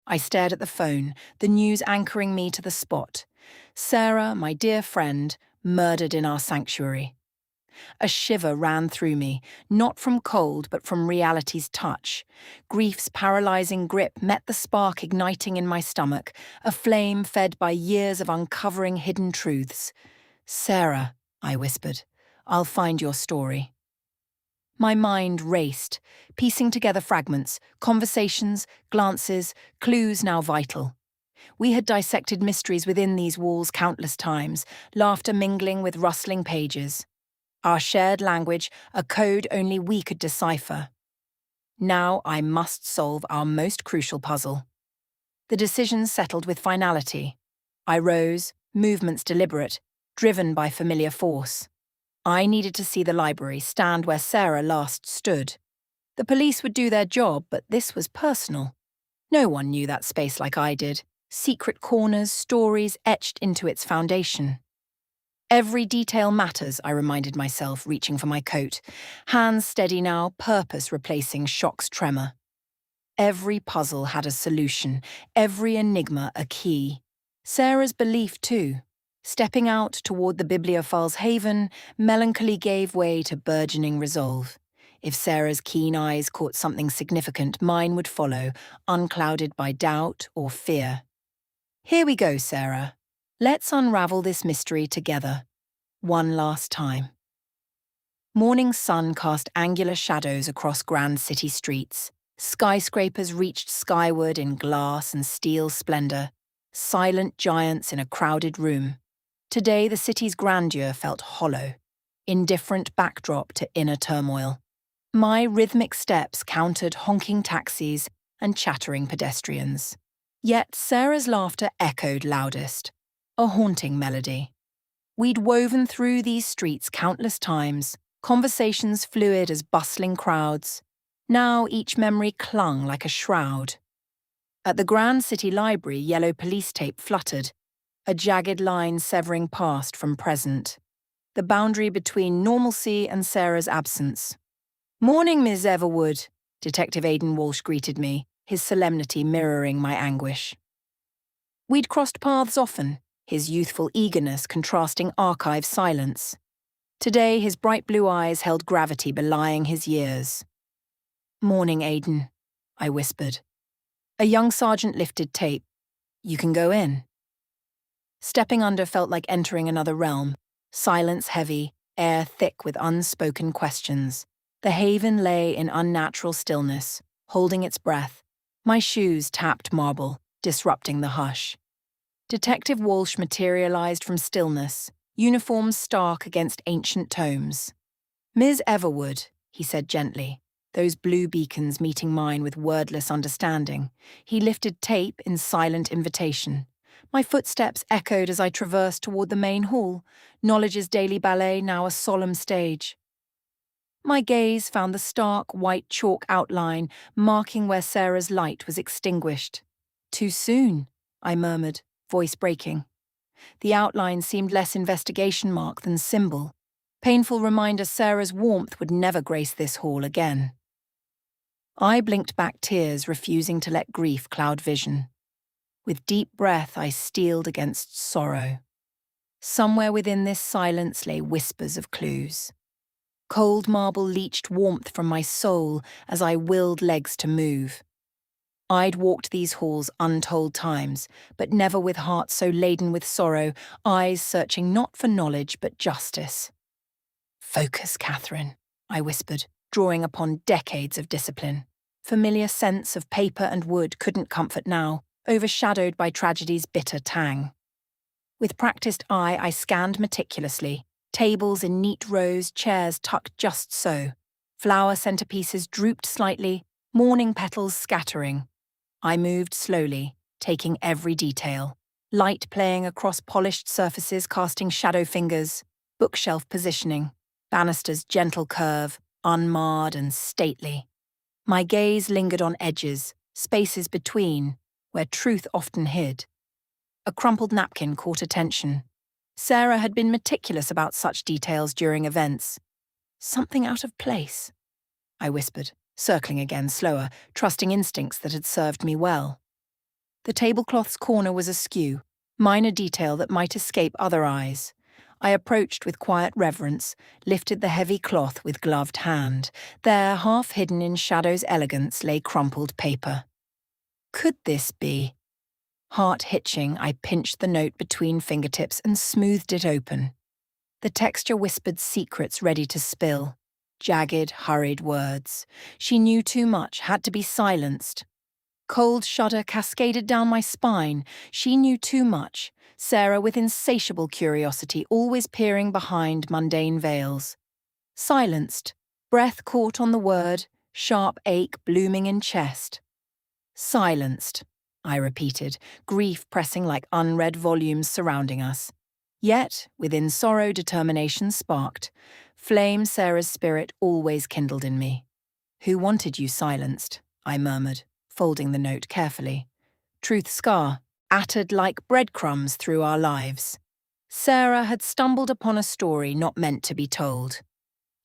I stared at the phone, the news anchoring me to the spot. Sarah, my dear friend, murdered in our sanctuary. A shiver ran through me, not from cold but from reality's touch. Grief's paralyzing grip met the spark igniting in my stomach, a flame fed by years of uncovering hidden truths. Sarah, I whispered, I'll find your story. My mind raced, piecing together fragments, conversations, glances, clues now vital. We had dissected mysteries within these walls countless times, laughter mingling with rustling pages. Our shared language, a code only we could decipher. Now I must solve our most crucial puzzle. The decision settled with finality. I rose, movements deliberate, driven by familiar force. I needed to see the library stand where Sarah last stood. The police would do their job, but this was personal. No one knew that space like I did. Secret corners, stories etched into its foundation. Every detail matters, I reminded myself, reaching for my coat. Hands steady now, purpose replacing shock's tremor. Every puzzle had a solution, every enigma a key. Sarah's belief, too. Stepping out toward the bibliophile's haven, melancholy gave way to burgeoning resolve. If Sarah's keen eyes caught something significant, mine would follow, unclouded by doubt or fear. Here we go, Sarah. Let's unravel this mystery together. One last time. Morning sun cast angular shadows across grand city streets. Skyscrapers reached skyward in glass and steel splendor, silent giants in a crowded room. Today the city's grandeur felt hollow, indifferent backdrop to inner turmoil. My rhythmic steps countered honking taxis and chattering pedestrians. Yet Sarah's laughter echoed loudest, a haunting melody. We'd woven through these streets countless times, conversations fluid as bustling crowds. Now each memory clung like a shroud. At the Grand City Library, yellow police tape fluttered, a jagged line severing past from present, the boundary between normalcy and Sarah's absence. "Morning, Miss Everwood," Detective Aidan Walsh greeted me, his solemnity mirroring my anguish. We'd crossed paths often, his youthful eagerness contrasting archive silence. Today his bright blue eyes held gravity belying his years. "Morning, Aidan," I whispered. A young sergeant lifted tape. "You can go in." Stepping under felt like entering another realm, silence heavy, air thick with unspoken questions. The haven lay in unnatural stillness, holding its breath. My shoes tapped marble, disrupting the hush. Detective Walsh materialized from stillness, uniform stark against ancient tomes. "Ms. Everwood," he said gently, those blue beacons meeting mine with wordless understanding. He lifted tape in silent invitation. My footsteps echoed as I traversed toward the main hall, knowledge's daily ballet now a solemn stage. My gaze found the stark white chalk outline marking where Sarah's light was extinguished. "Too soon," I murmured, voice breaking. The outline seemed less investigation mark than symbol. Painful reminder Sarah's warmth would never grace this hall again. I blinked back tears, refusing to let grief cloud vision. With deep breath, I steeled against sorrow. Somewhere within this silence lay whispers of clues. Cold marble leached warmth from my soul as I willed legs to move. I'd walked these halls untold times, but never with heart so laden with sorrow, eyes searching not for knowledge but justice. "Focus, Catherine," I whispered, drawing upon decades of discipline. Familiar scents of paper and wood couldn't comfort now, overshadowed by tragedy's bitter tang. With practiced eye, I scanned meticulously, tables in neat rows, chairs tucked just so. Flower centerpieces drooped slightly, morning petals scattering. I moved slowly, taking every detail. Light playing across polished surfaces casting shadow fingers, bookshelf positioning, banister's gentle curve, unmarred and stately. My gaze lingered on edges, spaces between, where truth often hid. A crumpled napkin caught attention. Sarah had been meticulous about such details during events. "Something out of place," I whispered, circling again slower, trusting instincts that had served me well. The tablecloth's corner was askew, minor detail that might escape other eyes. I approached with quiet reverence, lifted the heavy cloth with gloved hand. There, half hidden in shadow's elegance, lay crumpled paper. Could this be? Heart hitching, I pinched the note between fingertips and smoothed it open. The texture whispered secrets ready to spill. Jagged, hurried words. She knew too much, had to be silenced. Cold shudder cascaded down my spine. She knew too much. Sarah with insatiable curiosity, always peering behind mundane veils. Silenced. Breath caught on the word, sharp ache blooming in chest. Silenced, I repeated, grief pressing like unread volumes surrounding us. Yet, within sorrow determination sparked. Flame Sarah's spirit always kindled in me. Who wanted you silenced? I murmured, folding the note carefully. Truth scar, attered like breadcrumbs through our lives. Sarah had stumbled upon a story not meant to be told.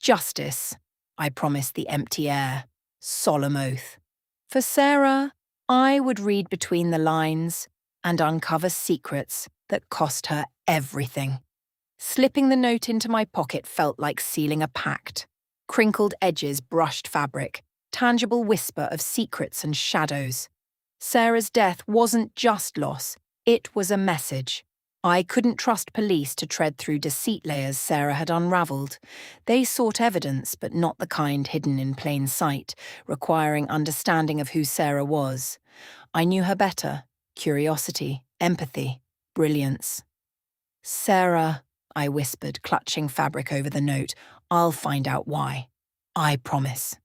Justice, I promised the empty air. Solemn oath. For Sarah, I would read between the lines and uncover secrets that cost her everything. Slipping the note into my pocket felt like sealing a pact. Crinkled edges brushed fabric, tangible whisper of secrets and shadows. Sarah's death wasn't just loss, it was a message. I couldn't trust police to tread through deceit layers Sarah had unraveled. They sought evidence, but not the kind hidden in plain sight, requiring understanding of who Sarah was. I knew her better. Curiosity, empathy, brilliance. Sarah, I whispered, clutching fabric over the note. I'll find out why. I promise.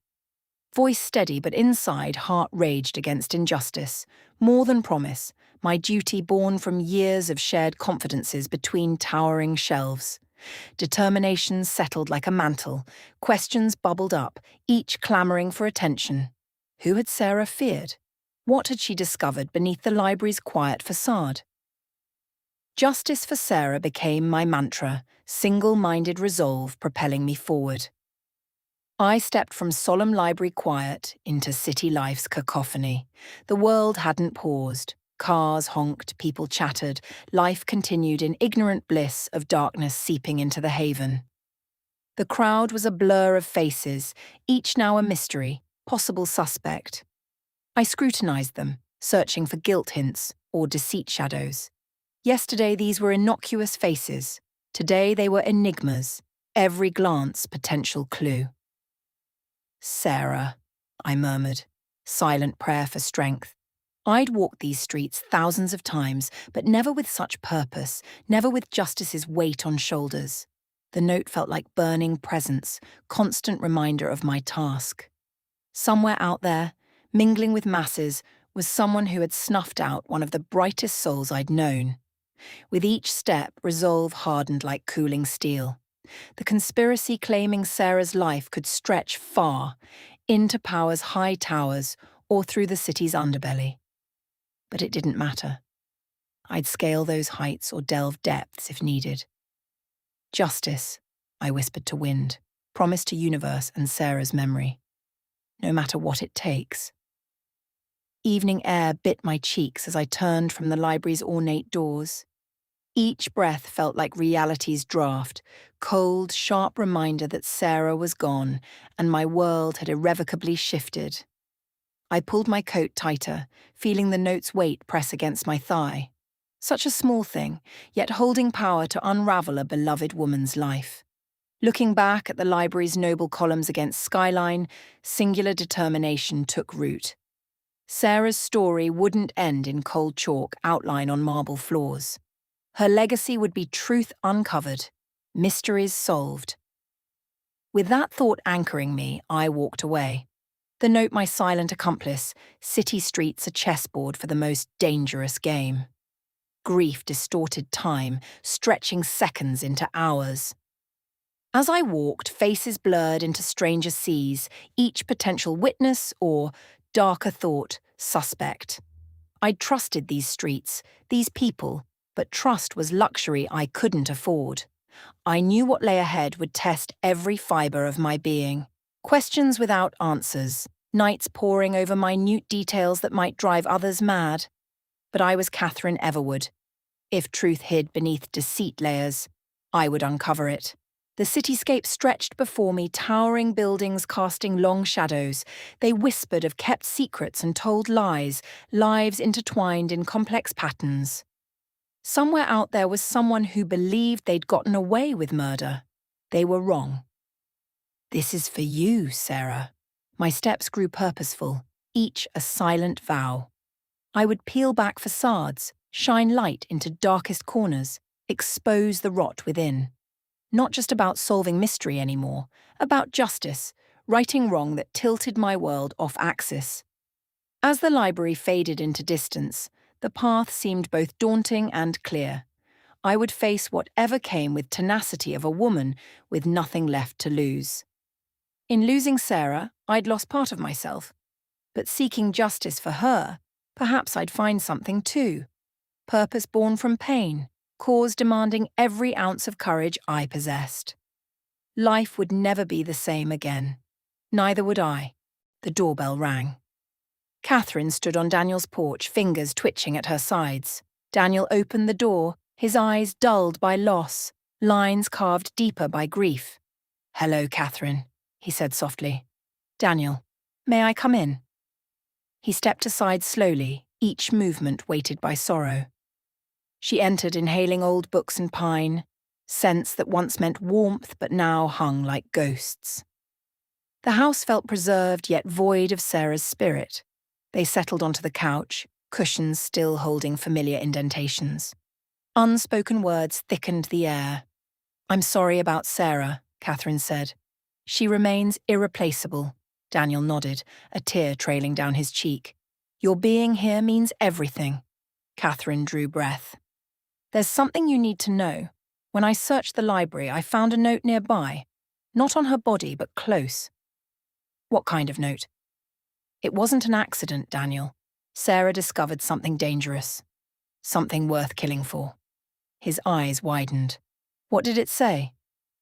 Voice steady, but inside, heart raged against injustice. More than promise, my duty born from years of shared confidences between towering shelves. Determination settled like a mantle. Questions bubbled up, each clamouring for attention. Who had Sarah feared? What had she discovered beneath the library's quiet facade? Justice for Sarah became my mantra, single-minded resolve propelling me forward. I stepped from solemn library quiet into city life's cacophony. The world hadn't paused. Cars honked, people chattered, life continued in ignorant bliss of darkness seeping into the haven. The crowd was a blur of faces, each now a mystery, possible suspect. I scrutinized them, searching for guilt hints or deceit shadows. Yesterday these were innocuous faces. Today they were enigmas, every glance potential clue. Sarah, I murmured, silent prayer for strength. I'd walked these streets thousands of times, but never with such purpose, never with justice's weight on shoulders. The note felt like burning presence, constant reminder of my task. Somewhere out there, mingling with masses, was someone who had snuffed out one of the brightest souls I'd known. With each step, resolve hardened like cooling steel. The conspiracy claiming Sarah's life could stretch far, into power's high towers or through the city's underbelly. But it didn't matter. I'd scale those heights or delve depths if needed. Justice, I whispered to wind, promise to universe and Sarah's memory. No matter what it takes. Evening air bit my cheeks as I turned from the library's ornate doors. Each breath felt like reality's draft, cold, sharp reminder that Sarah was gone and my world had irrevocably shifted. I pulled my coat tighter, feeling the note's weight press against my thigh. Such a small thing, yet holding power to unravel a beloved woman's life. Looking back at the library's noble columns against skyline, singular determination took root. Sarah's story wouldn't end in cold chalk outline on marble floors. Her legacy would be truth uncovered, mysteries solved. With that thought anchoring me, I walked away. The note my silent accomplice, city streets a chessboard for the most dangerous game. Grief distorted time, stretching seconds into hours. As I walked, faces blurred into stranger seas, each potential witness or, darker thought, suspect. I'd trusted these streets, these people, but trust was luxury I couldn't afford. I knew what lay ahead would test every fibre of my being. Questions without answers, nights poring over minute details that might drive others mad. But I was Catherine Everwood. If truth hid beneath deceit layers, I would uncover it. The cityscape stretched before me, towering buildings casting long shadows. They whispered of kept secrets and told lies, lives intertwined in complex patterns. Somewhere out there was someone who believed they'd gotten away with murder. They were wrong. "This is for you, Sarah." My steps grew purposeful, each a silent vow. I would peel back facades, shine light into darkest corners, expose the rot within. Not just about solving mystery anymore, about justice, righting wrong that tilted my world off axis. As the library faded into distance, the path seemed both daunting and clear. I would face whatever came with tenacity of a woman with nothing left to lose. In losing Sarah, I'd lost part of myself. But seeking justice for her, perhaps I'd find something too. Purpose born from pain, cause demanding every ounce of courage I possessed. Life would never be the same again. Neither would I. The doorbell rang. Catherine stood on Daniel's porch, fingers twitching at her sides. Daniel opened the door, his eyes dulled by loss, lines carved deeper by grief. "Hello, Catherine," he said softly. "Daniel, may I come in?" He stepped aside slowly, each movement weighted by sorrow. She entered inhaling old books and pine, scents that once meant warmth but now hung like ghosts. The house felt preserved yet void of Sarah's spirit. They settled onto the couch, cushions still holding familiar indentations. Unspoken words thickened the air. "I'm sorry about Sarah," Catherine said. "She remains irreplaceable." Daniel nodded, a tear trailing down his cheek. "Your being here means everything." Catherine drew breath. "There's something you need to know. When I searched the library, I found a note nearby. Not on her body, but close." "What kind of note?" "It wasn't an accident, Daniel. Sarah discovered something dangerous. Something worth killing for." His eyes widened. "What did it say?"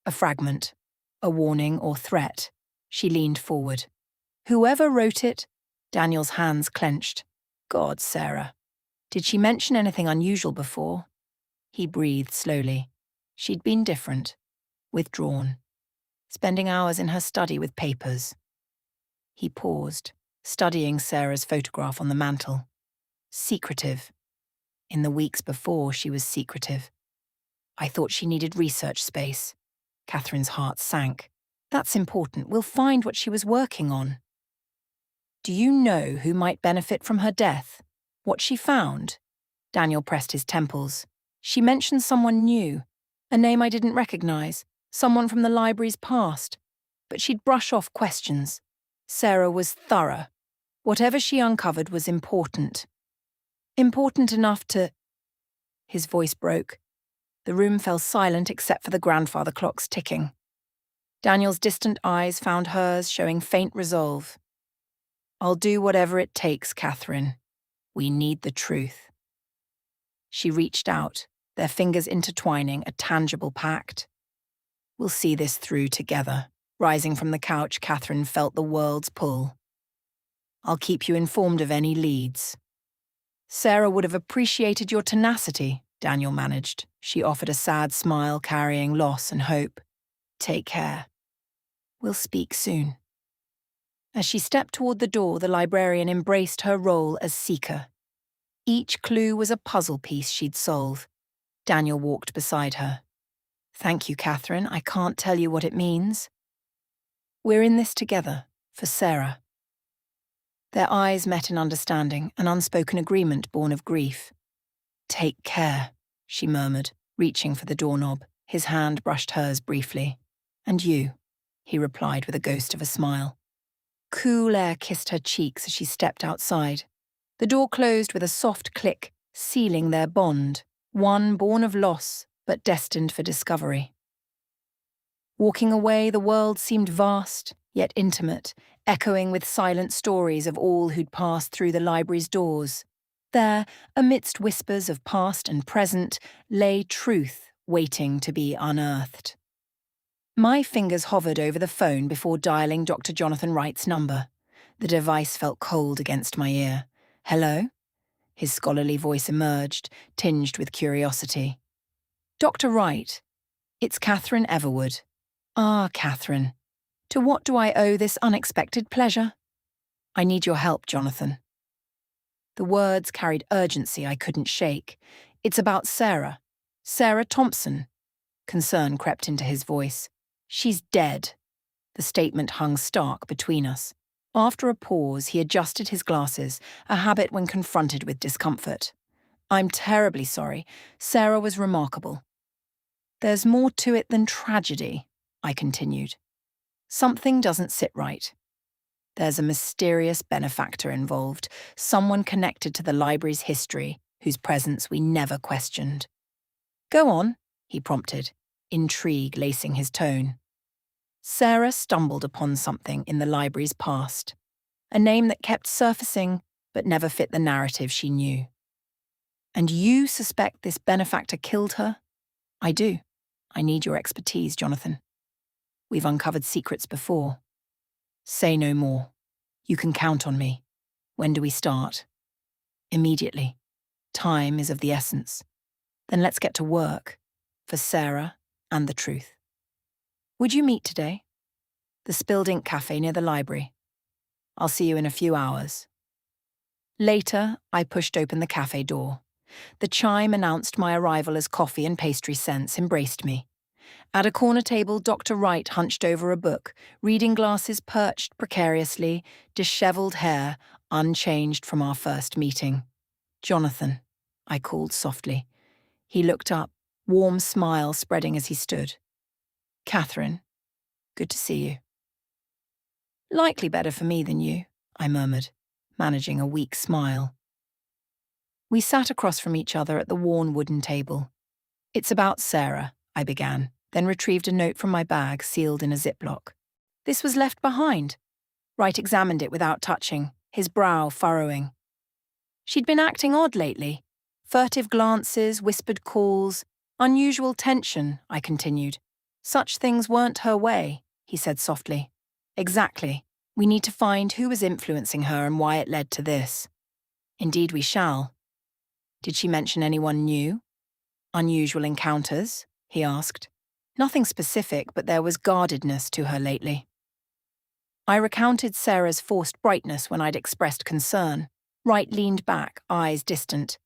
"A fragment. A warning or threat." She leaned forward. "Whoever wrote it..." Daniel's hands clenched. "God, Sarah. Did she mention anything unusual before?" He breathed slowly. She'd been different. Withdrawn. Spending hours in her study with papers. He paused, studying Sarah's photograph on the mantel. Secretive. In the weeks before, she was secretive. "I thought she needed research space." Catherine's heart sank. "That's important. We'll find what she was working on." "Do you know who might benefit from her death? What she found?" Daniel pressed his temples. "She mentioned someone new, a name I didn't recognize, someone from the library's past. But she'd brush off questions. Sarah was thorough. Whatever she uncovered was important. Important enough to..." His voice broke. The room fell silent except for the grandfather clock's ticking. Daniel's distant eyes found hers, showing faint resolve. "I'll do whatever it takes, Catherine. We need the truth." She reached out, their fingers intertwining, a tangible pact. "We'll see this through together." Rising from the couch, Catherine felt the world's pull. "I'll keep you informed of any leads." "Sarah would have appreciated your tenacity," Daniel managed. She offered a sad smile carrying loss and hope. "Take care. We'll speak soon." As she stepped toward the door, the librarian embraced her role as seeker. Each clue was a puzzle piece she'd solve. Daniel walked beside her. "Thank you, Catherine. I can't tell you what it means. We're in this together, for Sarah." Their eyes met in understanding, an unspoken agreement born of grief. "Take care," she murmured, reaching for the doorknob. His hand brushed hers briefly. "And you," he replied with a ghost of a smile. Cool air kissed her cheeks as she stepped outside. The door closed with a soft click, sealing their bond, one born of loss, but destined for discovery. Walking away, the world seemed vast, yet intimate, echoing with silent stories of all who'd passed through the library's doors. There, amidst whispers of past and present, lay truth waiting to be unearthed. My fingers hovered over the phone before dialing Dr. Jonathan Wright's number. The device felt cold against my ear. "Hello?" His scholarly voice emerged, tinged with curiosity. Dr. Wright, it's Catherine Everwood. Ah, Catherine, to what do I owe this unexpected pleasure? I need your help, Jonathan. The words carried urgency I couldn't shake. It's about Sarah. Sarah Thompson. Concern crept into his voice. She's dead. The statement hung stark between us. After a pause, he adjusted his glasses, a habit when confronted with discomfort. I'm terribly sorry. Sarah was remarkable. There's more to it than tragedy, I continued. Something doesn't sit right. There's a mysterious benefactor involved, someone connected to the library's history, whose presence we never questioned. Go on, he prompted, intrigue lacing his tone. Sarah stumbled upon something in the library's past, a name that kept surfacing but never fit the narrative she knew. And you suspect this benefactor killed her? I do. I need your expertise, Jonathan. We've uncovered secrets before. Say no more. You can count on me. When do we start? Immediately. Time is of the essence. Then let's get to work. For Sarah and the truth. Would you meet today? The Spilled Ink Cafe near the library. I'll see you in a few hours. Later, I pushed open the cafe door. The chime announced my arrival as coffee and pastry scents embraced me. At a corner table, Dr. Wright hunched over a book, reading glasses perched precariously, dishevelled hair unchanged from our first meeting. Jonathan, I called softly. He looked up, warm smile spreading as he stood. Catherine, good to see you. Likely better for me than you, I murmured, managing a weak smile. We sat across from each other at the worn wooden table. It's about Sarah, I began, then retrieved a note from my bag sealed in a Ziploc. This was left behind. Wright examined it without touching, his brow furrowing. She'd been acting odd lately. Furtive glances, whispered calls, unusual tension, I continued. Such things weren't her way, he said softly. Exactly. We need to find who was influencing her and why it led to this. Indeed we shall. Did she mention anyone new? Unusual encounters? He asked. Nothing specific, but there was guardedness to her lately. I recounted Sarah's forced brightness when I'd expressed concern. Wright leaned back, eyes distant.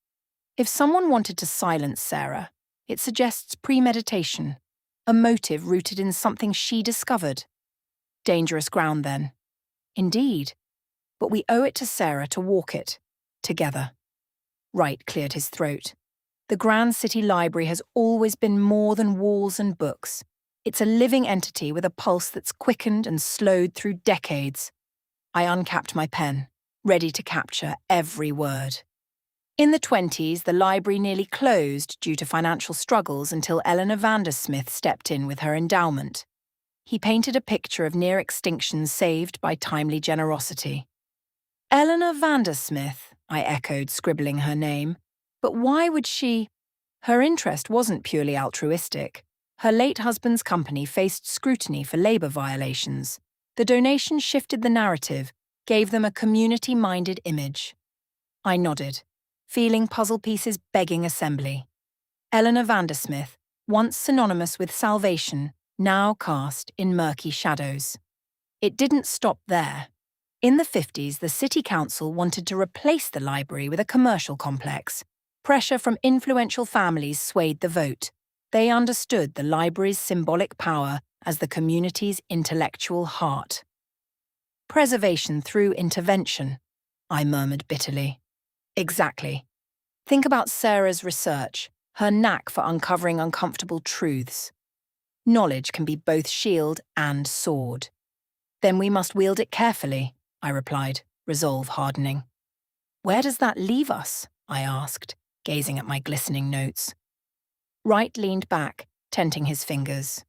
If someone wanted to silence Sarah, it suggests premeditation, a motive rooted in something she discovered. Dangerous ground, then. Indeed. But we owe it to Sarah to walk it, together. Wright cleared his throat. The Grand City Library has always been more than walls and books. It's a living entity with a pulse that's quickened and slowed through decades. I uncapped my pen, ready to capture every word. In the 1920s, the library nearly closed due to financial struggles until Eleanor Vandersmith stepped in with her endowment. He painted a picture of near extinction saved by timely generosity. Eleanor Vandersmith, I echoed, scribbling her name. But why would she? Her interest wasn't purely altruistic. Her late husband's company faced scrutiny for labour violations. The donation shifted the narrative, gave them a community-minded image. I nodded, feeling puzzle pieces begging assembly. Eleanor Vandersmith, once synonymous with salvation, now cast in murky shadows. It didn't stop there. In the 50s, the City Council wanted to replace the library with a commercial complex. Pressure from influential families swayed the vote. They understood the library's symbolic power as the community's intellectual heart. Preservation through intervention, I murmured bitterly. Exactly. Think about Sarah's research, her knack for uncovering uncomfortable truths. Knowledge can be both shield and sword. Then we must wield it carefully, I replied, resolve hardening. Where does that leave us? I asked, gazing at my glistening notes. Wright leaned back, tenting his fingers.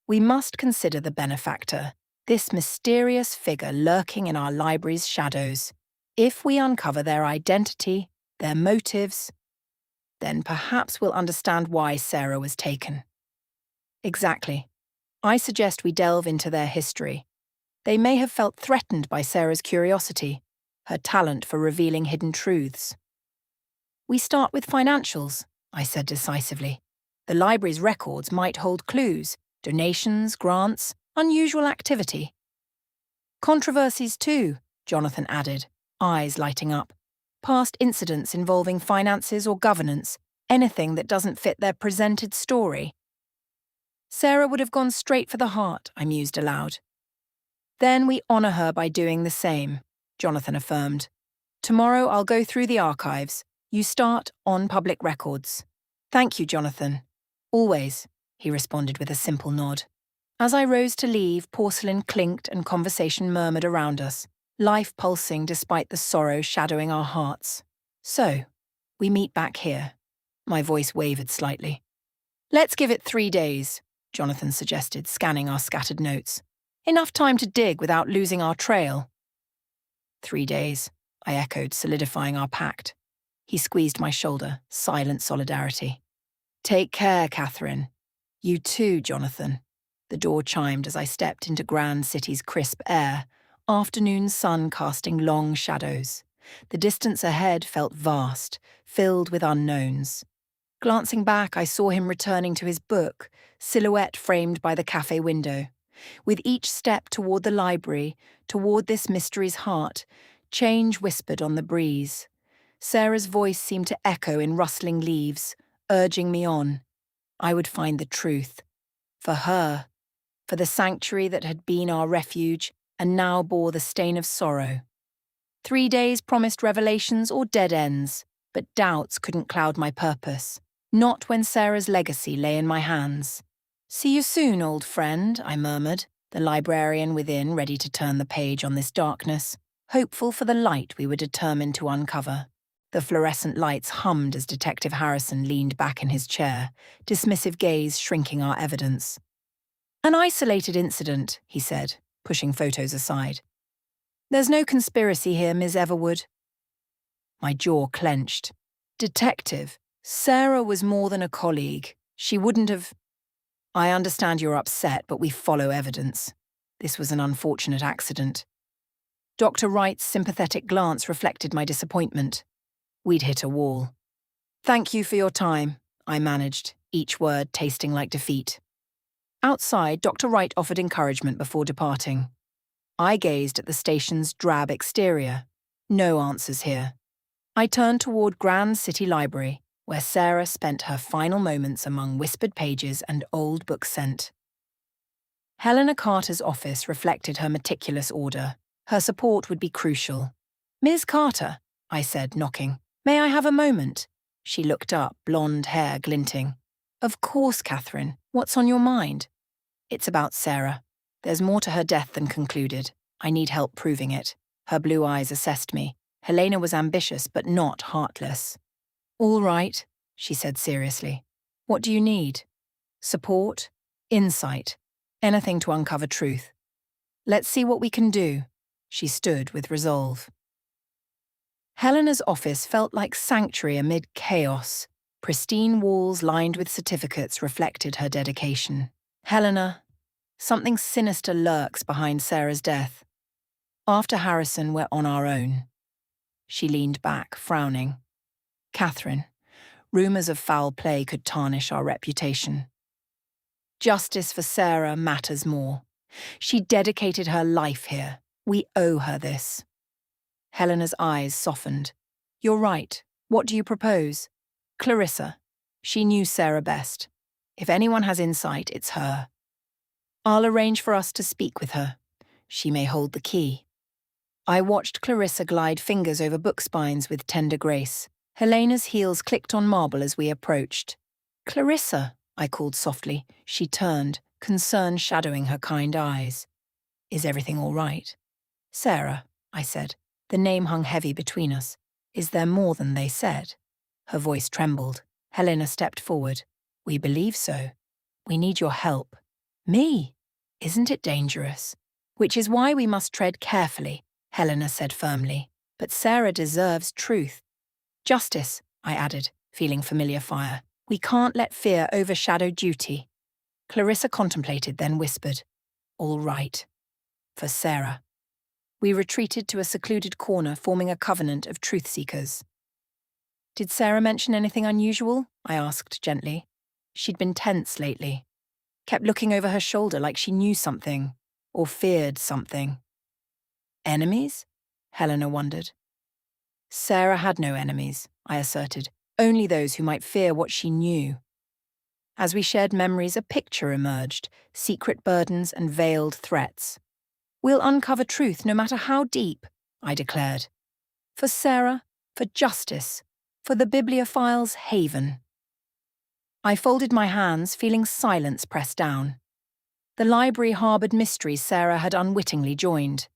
We must consider the benefactor, this mysterious figure lurking in our library's shadows. If we uncover their identity, their motives, then perhaps we'll understand why Sarah was taken. Exactly. I suggest we delve into their history. They may have felt threatened by Sarah's curiosity, her talent for revealing hidden truths. We start with financials, I said decisively. The library's records might hold clues, donations, grants, unusual activity. Controversies too, Jonathan added, eyes lighting up. Past incidents involving finances or governance, anything that doesn't fit their presented story. Sarah would have gone straight for the heart, I mused aloud. Then we honour her by doing the same, Jonathan affirmed. Tomorrow I'll go through the archives. You start on public records. Thank you, Jonathan. Always, he responded with a simple nod. As I rose to leave, porcelain clinked and conversation murmured around us, life pulsing despite the sorrow shadowing our hearts. So, we meet back here. My voice wavered slightly. Let's give it 3 days, Jonathan suggested, scanning our scattered notes. Enough time to dig without losing our trail. 3 days, I echoed, solidifying our pact. He squeezed my shoulder, silent solidarity. Take care, Catherine. You too, Jonathan. The door chimed as I stepped into Grand City's crisp air, afternoon sun casting long shadows. The distance ahead felt vast, filled with unknowns. Glancing back, I saw him returning to his book, silhouette framed by the cafe window. With each step toward the library, toward this mystery's heart, change whispered on the breeze. Sarah's voice seemed to echo in rustling leaves, urging me on. I would find the truth. For her. For the sanctuary that had been our refuge and now bore the stain of sorrow. 3 days promised revelations or dead ends, but doubts couldn't cloud my purpose. Not when Sarah's legacy lay in my hands. See you soon, old friend, I murmured, the librarian within ready to turn the page on this darkness, hopeful for the light we were determined to uncover. The fluorescent lights hummed as Detective Harrison leaned back in his chair, dismissive gaze shrinking our evidence. An isolated incident, he said, pushing photos aside. There's no conspiracy here, Ms. Everwood. My jaw clenched. Detective, Sarah was more than a colleague. She wouldn't have... I understand you're upset, but we follow evidence. This was an unfortunate accident. Dr. Wright's sympathetic glance reflected my disappointment. We'd hit a wall. Thank you for your time, I managed, each word tasting like defeat. Outside, Dr. Wright offered encouragement before departing. I gazed at the station's drab exterior. No answers here. I turned toward Grand City Library, where Sarah spent her final moments among whispered pages and old book scent. Helena Carter's office reflected her meticulous order. Her support would be crucial. Ms. Carter, I said, knocking. May I have a moment? She looked up, blonde hair glinting. Of course, Catherine. What's on your mind? It's about Sarah. There's more to her death than concluded. I need help proving it. Her blue eyes assessed me. Helena was ambitious, but not heartless. All right, she said seriously. What do you need? Support? Insight? Anything to uncover truth. Let's see what we can do. She stood with resolve. Helena's office felt like sanctuary amid chaos. Pristine walls lined with certificates reflected her dedication. Helena, something sinister lurks behind Sarah's death. After Harrison, we're on our own. She leaned back, frowning. Catherine, rumours of foul play could tarnish our reputation. Justice for Sarah matters more. She dedicated her life here. We owe her this. Helena's eyes softened. You're right. What do you propose? Clarissa. She knew Sarah best. If anyone has insight, it's her. I'll arrange for us to speak with her. She may hold the key. I watched Clarissa glide fingers over book spines with tender grace. Helena's heels clicked on marble as we approached. Clarissa, I called softly. She turned, concern shadowing her kind eyes. Is everything all right? Sarah, I said. The name hung heavy between us. Is there more than they said? Her voice trembled. Helena stepped forward. We believe so. We need your help. Me? Isn't it dangerous? Which is why we must tread carefully, Helena said firmly. But Sarah deserves truth. Justice, I added, feeling familiar fire. We can't let fear overshadow duty. Clarissa contemplated, then whispered, all right. For Sarah. We retreated to a secluded corner, forming a covenant of truth-seekers. Did Sarah mention anything unusual? I asked gently. She'd been tense lately. Kept looking over her shoulder like she knew something, or feared something. Enemies? Helena wondered. Sarah had no enemies, I asserted, only those who might fear what she knew. As we shared memories, a picture emerged, secret burdens and veiled threats. We'll uncover truth no matter how deep, I declared. For Sarah, for justice, for the bibliophile's haven. I folded my hands, feeling silence press down. The library harboured mysteries Sarah had unwittingly joined.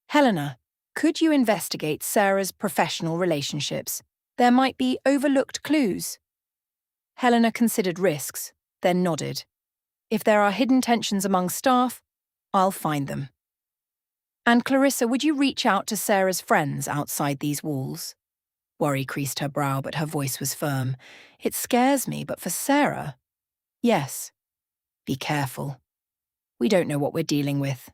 Helena, could you investigate Sarah's professional relationships? There might be overlooked clues. Helena considered risks, then nodded. If there are hidden tensions among staff, I'll find them. And Clarissa, would you reach out to Sarah's friends outside these walls? Worry creased her brow, but her voice was firm. It scares me, but for Sarah, yes. Be careful. We don't know what we're dealing with.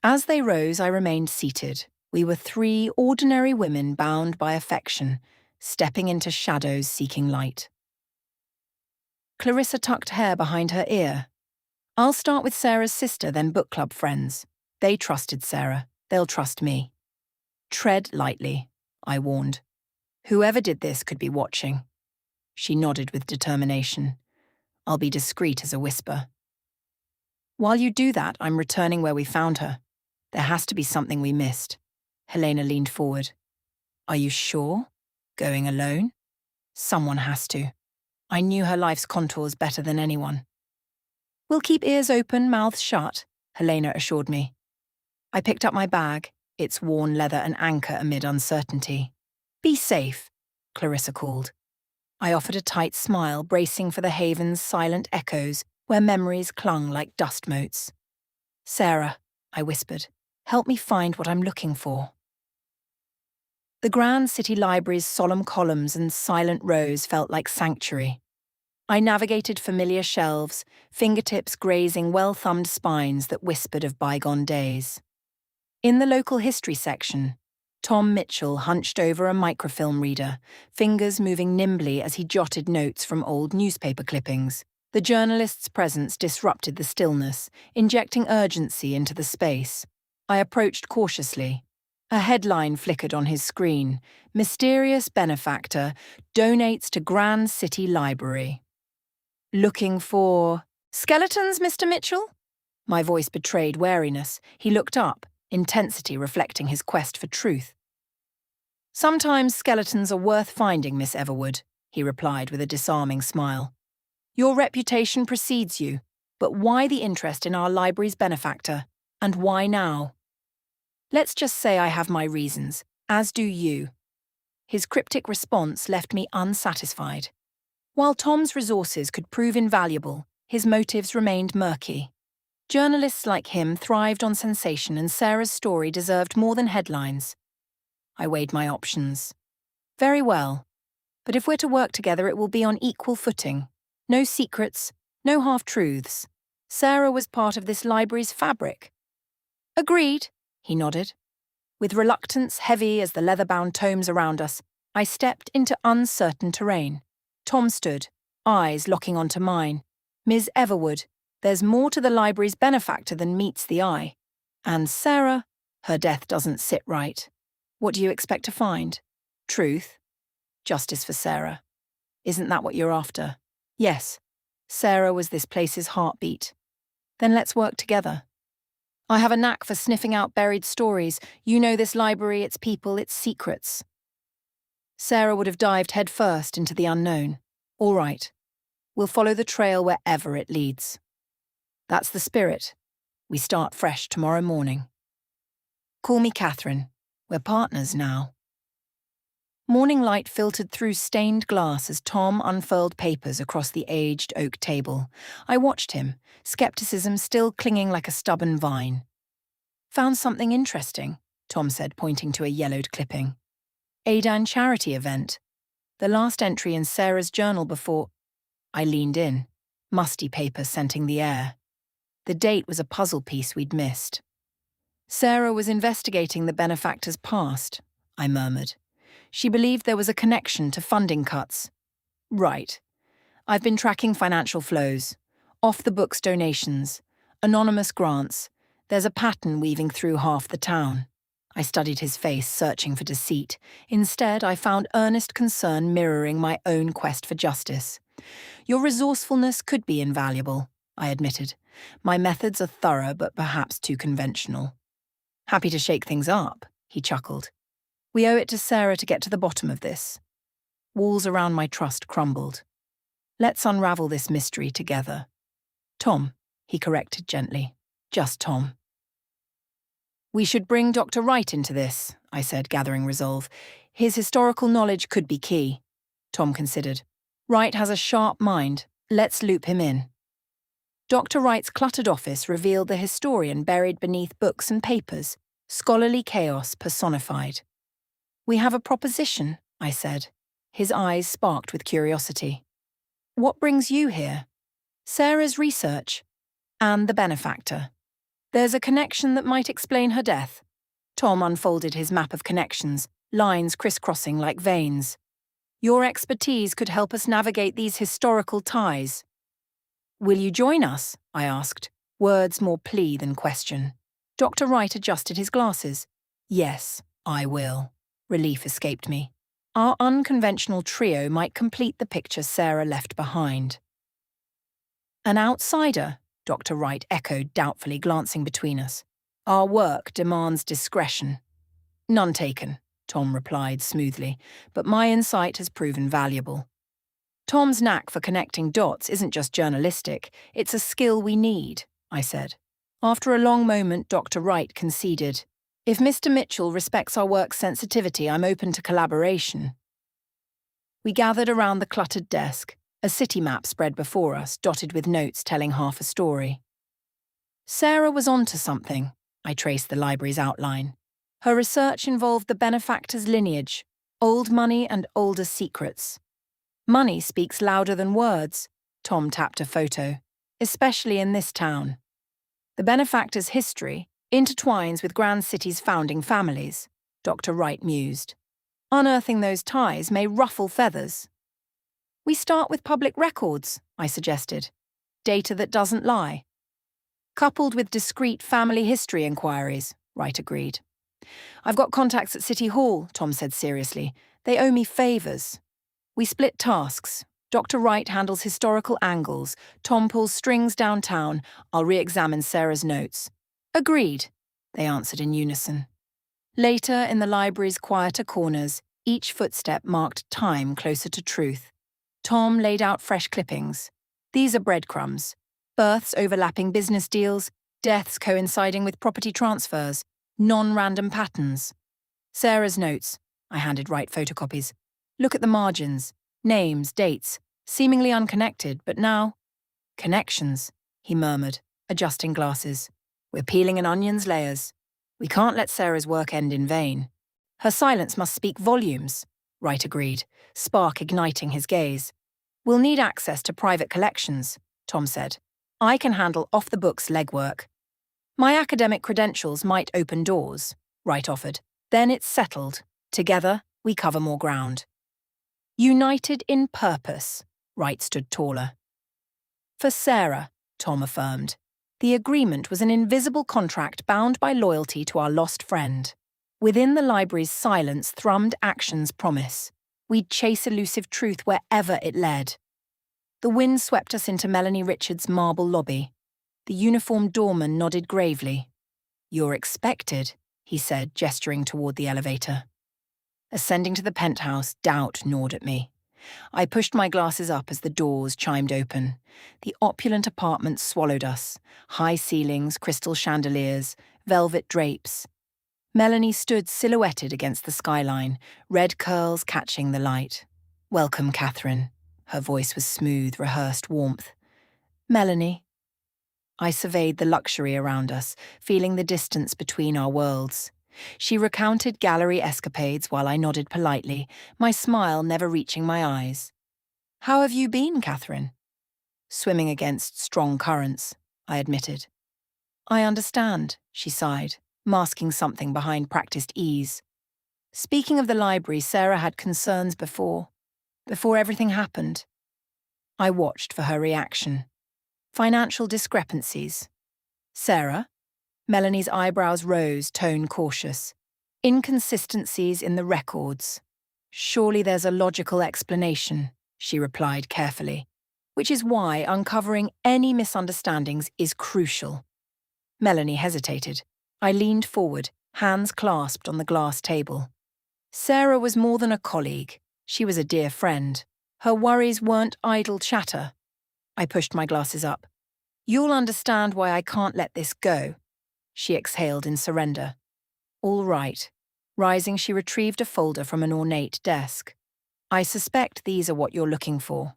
As they rose, I remained seated. We were 3 ordinary women bound by affection, stepping into shadows seeking light. Clarissa tucked hair behind her ear. I'll start with Sarah's sister, then book club friends. They trusted Sarah. They'll trust me. Tread lightly, I warned. Whoever did this could be watching. She nodded with determination. I'll be discreet as a whisper. While you do that, I'm returning where we found her. There has to be something we missed. Helena leaned forward. Are you sure? Going alone? Someone has to. I knew her life's contours better than anyone. We'll keep ears open, mouths shut, Helena assured me. I picked up my bag, its worn leather an anchor amid uncertainty. Be safe, Clarissa called. I offered a tight smile, bracing for the haven's silent echoes where memories clung like dust motes. Sarah, I whispered, help me find what I'm looking for. The Grand City Library's solemn columns and silent rows felt like sanctuary. I navigated familiar shelves, fingertips grazing well-thumbed spines that whispered of bygone days. In the local history section, Tom Mitchell hunched over a microfilm reader, fingers moving nimbly as he jotted notes from old newspaper clippings. The journalist's presence disrupted the stillness, injecting urgency into the space. I approached cautiously. A headline flickered on his screen. Mysterious benefactor donates to Grand City Library. Looking for skeletons, Mr. Mitchell? My voice betrayed wariness. He looked up, intensity reflecting his quest for truth. Sometimes skeletons are worth finding, Miss Everwood, he replied with a disarming smile. Your reputation precedes you, but why the interest in our library's benefactor, and why now? Let's just say I have my reasons, as do you. His cryptic response left me unsatisfied. While Tom's resources could prove invaluable, his motives remained murky. Journalists like him thrived on sensation, and Sarah's story deserved more than headlines. I weighed my options. Very well, but if we're to work together, it will be on equal footing. No secrets, no half-truths. Sarah was part of this library's fabric. Agreed, he nodded. With reluctance heavy as the leather-bound tomes around us, I stepped into uncertain terrain. Tom stood, eyes locking onto mine. Ms. Everwood, there's more to the library's benefactor than meets the eye. And Sarah, her death doesn't sit right. What do you expect to find? Truth? Justice for Sarah. Isn't that what you're after? Yes. Sarah was this place's heartbeat. Then let's work together. I have a knack for sniffing out buried stories. You know this library, its people, its secrets. Sarah would have dived headfirst into the unknown. All right. We'll follow the trail wherever it leads. That's the spirit. We start fresh tomorrow morning. Call me Catherine. We're partners now. Morning light filtered through stained glass as Tom unfurled papers across the aged oak table. I watched him, skepticism still clinging like a stubborn vine. Found something interesting, Tom said, pointing to a yellowed clipping. Aidan charity event. The last entry in Sarah's journal before... I leaned in, musty paper scenting the air. The date was a puzzle piece we'd missed. Sarah was investigating the benefactor's past, I murmured. She believed there was a connection to funding cuts. Right. I've been tracking financial flows, off-the-books donations, anonymous grants. There's a pattern weaving through half the town. I studied his face, searching for deceit. Instead, I found earnest concern mirroring my own quest for justice. Your resourcefulness could be invaluable, I admitted. My methods are thorough, but perhaps too conventional. Happy to shake things up, he chuckled. We owe it to Sarah to get to the bottom of this. Walls around my trust crumbled. Let's unravel this mystery together. Tom, he corrected gently. Just Tom. We should bring Dr. Wright into this, I said, gathering resolve. His historical knowledge could be key. Tom considered. Wright has a sharp mind. Let's loop him in. Dr. Wright's cluttered office revealed the historian buried beneath books and papers, scholarly chaos personified. We have a proposition, I said. His eyes sparked with curiosity. What brings you here? Sarah's research. And the benefactor. There's a connection that might explain her death. Tom unfolded his map of connections, lines crisscrossing like veins. Your expertise could help us navigate these historical ties. Will you join us? I asked, words more plea than question. Dr. Wright adjusted his glasses. Yes, I will. Relief escaped me. Our unconventional trio might complete the picture Sarah left behind. An outsider, Dr. Wright echoed doubtfully, glancing between us. Our work demands discretion. None taken, Tom replied smoothly, but my insight has proven valuable. Tom's knack for connecting dots isn't just journalistic, it's a skill we need, I said. After a long moment, Dr. Wright conceded. If Mr. Mitchell respects our work's sensitivity, I'm open to collaboration. We gathered around the cluttered desk, a city map spread before us, dotted with notes telling half a story. Sarah was onto something, I traced the library's outline. Her research involved the benefactor's lineage, old money and older secrets. Money speaks louder than words, Tom tapped a photo, especially in this town. The benefactor's history intertwines with Grand City's founding families, Dr. Wright mused. Unearthing those ties may ruffle feathers. We start with public records, I suggested. Data that doesn't lie. Coupled with discreet family history inquiries, Wright agreed. I've got contacts at City Hall, Tom said seriously. They owe me favours. We split tasks. Dr. Wright handles historical angles. Tom pulls strings downtown. I'll re-examine Sarah's notes. Agreed, they answered in unison. Later, in the library's quieter corners, each footstep marked time closer to truth. Tom laid out fresh clippings. These are breadcrumbs. Births overlapping business deals, deaths coinciding with property transfers, non-random patterns. Sarah's notes. I handed Wright photocopies. Look at the margins. Names, dates. Seemingly unconnected, but now... Connections, he murmured, adjusting glasses. We're peeling an onion's layers. We can't let Sarah's work end in vain. Her silence must speak volumes, Wright agreed, spark igniting his gaze. We'll need access to private collections, Tom said. I can handle off-the-books legwork. My academic credentials might open doors, Wright offered. Then it's settled. Together, we cover more ground. United in purpose, Wright stood taller. For Sarah, Tom affirmed. The agreement was an invisible contract bound by loyalty to our lost friend. Within the library's silence thrummed action's promise. We'd chase elusive truth wherever it led. The wind swept us into Melanie Richards' marble lobby. The uniformed doorman nodded gravely. You're expected, he said, gesturing toward the elevator. Ascending to the penthouse, doubt gnawed at me. I pushed my glasses up as the doors chimed open. The opulent apartment swallowed us. High ceilings, crystal chandeliers, velvet drapes. Melanie stood silhouetted against the skyline, red curls catching the light. Welcome, Catherine. Her voice was smooth, rehearsed warmth. Melanie. I surveyed the luxury around us, feeling the distance between our worlds. She recounted gallery escapades while I nodded politely, my smile never reaching my eyes. How have you been, Catherine? Swimming against strong currents, I admitted. I understand, she sighed, masking something behind practiced ease. Speaking of the library, Sarah had concerns before everything happened. I watched for her reaction. Financial discrepancies. Sarah? Melanie's eyebrows rose, tone cautious. Inconsistencies in the records. Surely there's a logical explanation, she replied carefully, which is why uncovering any misunderstandings is crucial. Melanie hesitated. I leaned forward, hands clasped on the glass table. Sarah was more than a colleague. She was a dear friend. Her worries weren't idle chatter. I pushed my glasses up. You'll understand why I can't let this go. She exhaled in surrender. All right. Rising, she retrieved a folder from an ornate desk. I suspect these are what you're looking for.